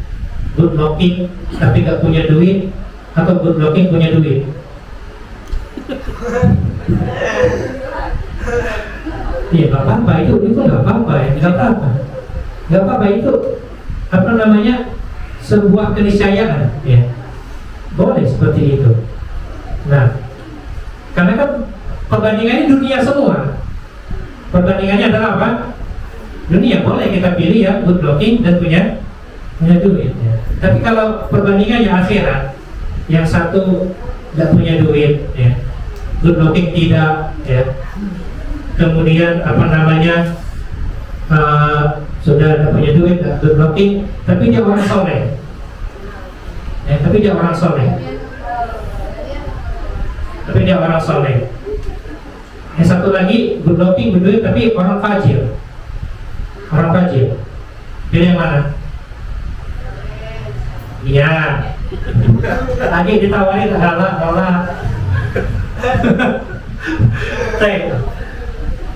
good looking tapi gak punya duit, atau good looking punya duit. Iya, gak apa-apa, itu gak apa-apa ya, gak apa-apa. Gak apa-apa, itu apa namanya, sebuah keniscayaan, ya boleh seperti itu. Nah, karena kan perbandingannya dunia semua. Perbandingannya adalah apa? Dunia. Boleh kita pilih ya good looking dan punya duit, ya. Tapi kalau perbandingannya akhirat, yang satu tidak punya duit, ya, good looking tidak, ya, kemudian apa namanya, sudah tidak punya duit, good looking, tapi dia orang soleh, ya, tapi dia orang soleh. Yang satu lagi good looking, berduit, tapi orang fajir. Pilih yang mana? Iya. Lagi ditawarin nolak.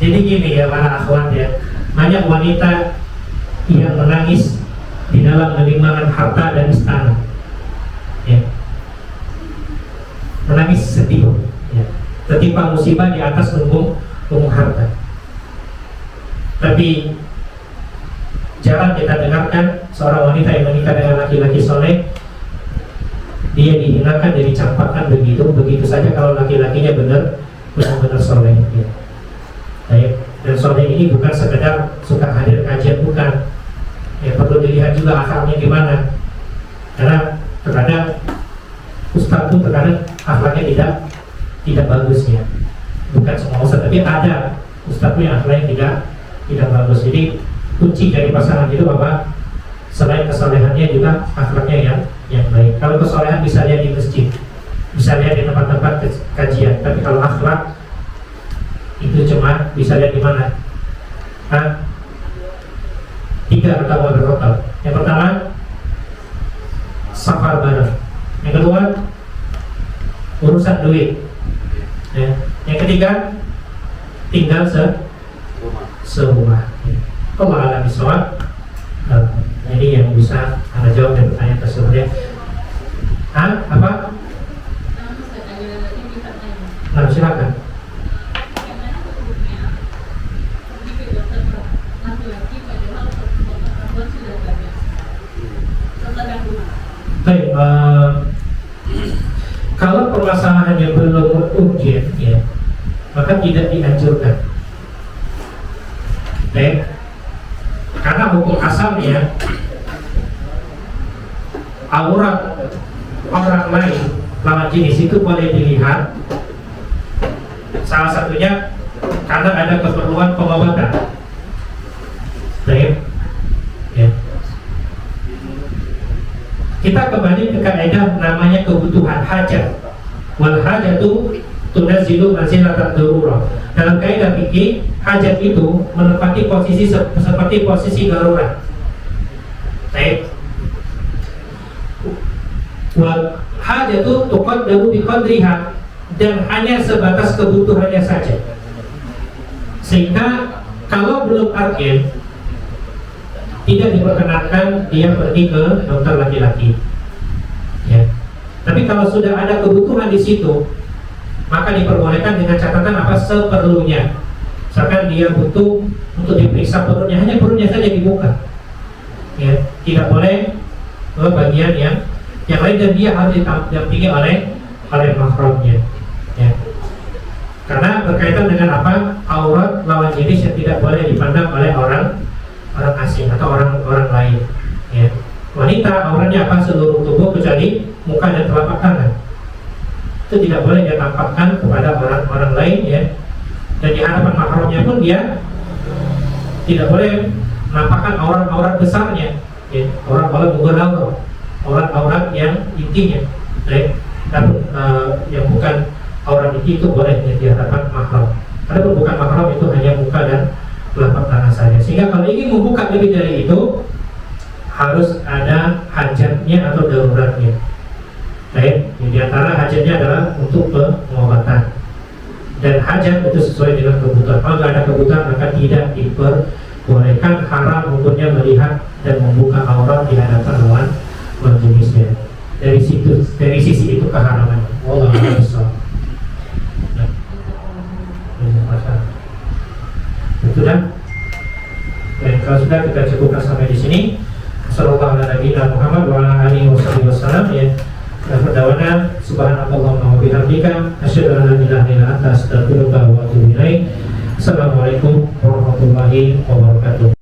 Jadi gini ya para akhwat ya, banyak wanita yang menangis di dalam gelimangan harta dan istana, ya. Menangis sedih, ya. Tertimpa musibah di atas lumbung harta. Tapi jarang kita dengarkan seorang wanita yang menikah dengan laki-laki soleh, dia dihinakan, dia dicampakkan begitu saja kalau laki-lakinya benar-benar soleh, ya. Dan soleh ini bukan sekedar suka hadir kajian, bukan. Ya, perlu dilihat juga akhlaknya gimana. Karena terkadang ustaz itu terkadang akhlaknya tidak bagus, ya. Bukan semua ustaz, tapi ada ustaz yang akhlaknya tidak bagus. Jadi kunci dari pasangan itu apa? Selain kesolehannya juga akhlaknya yang baik. Kalau kesolehan bisa lihat di masjid, bisa lihat di tempat-tempat kajian. Tapi kalau akhlak itu cuma bisa lihat di mana? 3 pertama bertotal. Yang pertama, safar bareng. Yang kedua, urusan duit, ya. Yang ketiga, tinggal serumah. Allah alam bisawab. Ini yang bisa Anda jawab dari pertanyaan tersebut, ya. Apa? Nah, silakan. Baik, kalau permasalahannya belum urgent, ya, maka tidak dianjurkan. Baik, karena hukum asalnya aurat orang lain lawan jenis itu boleh dilihat. Salah satunya karena ada keperluan pengobatan. Baik, ya. Kita kembali ke kaidah namanya kebutuhan hajat. Wal hajatu tunazzilu manzilatan darurah. Dalam kaidah fikih, hajat itu menempati posisi seperti posisi darurat. Baik. Wal hajatu tuqaddaru biqadriha, dan hanya sebatas kebutuhannya saja. Sehingga kalau belum urgen, tidak diperkenankan dia pergi ke dokter laki-laki. Ya. Tapi kalau sudah ada kebutuhan di situ, maka diperbolehkan dengan catatan apa seperlunya. Misalkan dia butuh untuk diperiksa perutnya, hanya perutnya saja dibuka. Ya, tidak boleh ke bagian yang lain, dan dia harus didampingi oleh mahramnya. Ya. Karena berkaitan dengan apa, aurat lawan jenis yang tidak boleh dipandang oleh orang asing atau orang lain. Ya. Wanita auratnya apa, seluruh tubuh kecuali muka dan telapak tangan. Itu tidak boleh dia tampakkan kepada orang lain, ya. Dan di hadapan mahramnya pun dia tidak boleh menampakkan aurat besarnya, ya. Aurat yang intinya, ya. Dan yang bukan aurat inti itu boleh di hadapan mahram. Adapun bukan mahram itu hanya muka dan telapak tangan saja. Sehingga kalau ingin membuka lebih dari itu, harus ada hajatnya atau daruratnya. Baik, di antara hajatnya adalah untuk pengobatan. Dan hajat itu sesuai dengan kebutuhan. Kalau tidak ada kebutuhan, maka tidak diperbolehkan, haram hukumnya melihat dan membuka aurat di hadapan lawan jenisnya. Dari sisi itu keharaman. Wallahu a'lam. Sudah? Baik, kalau sudah kita cukupkan sampai di sini. Sallallahu alaihi Muhammad wa ala alihi wasallam, ya. Berdawana subhanallahumma wa bihamdika asyhadu an la ilaha illa anta astaghfiruka wa atubu ilaik. Assalamualaikum warahmatullahi wabarakatuh.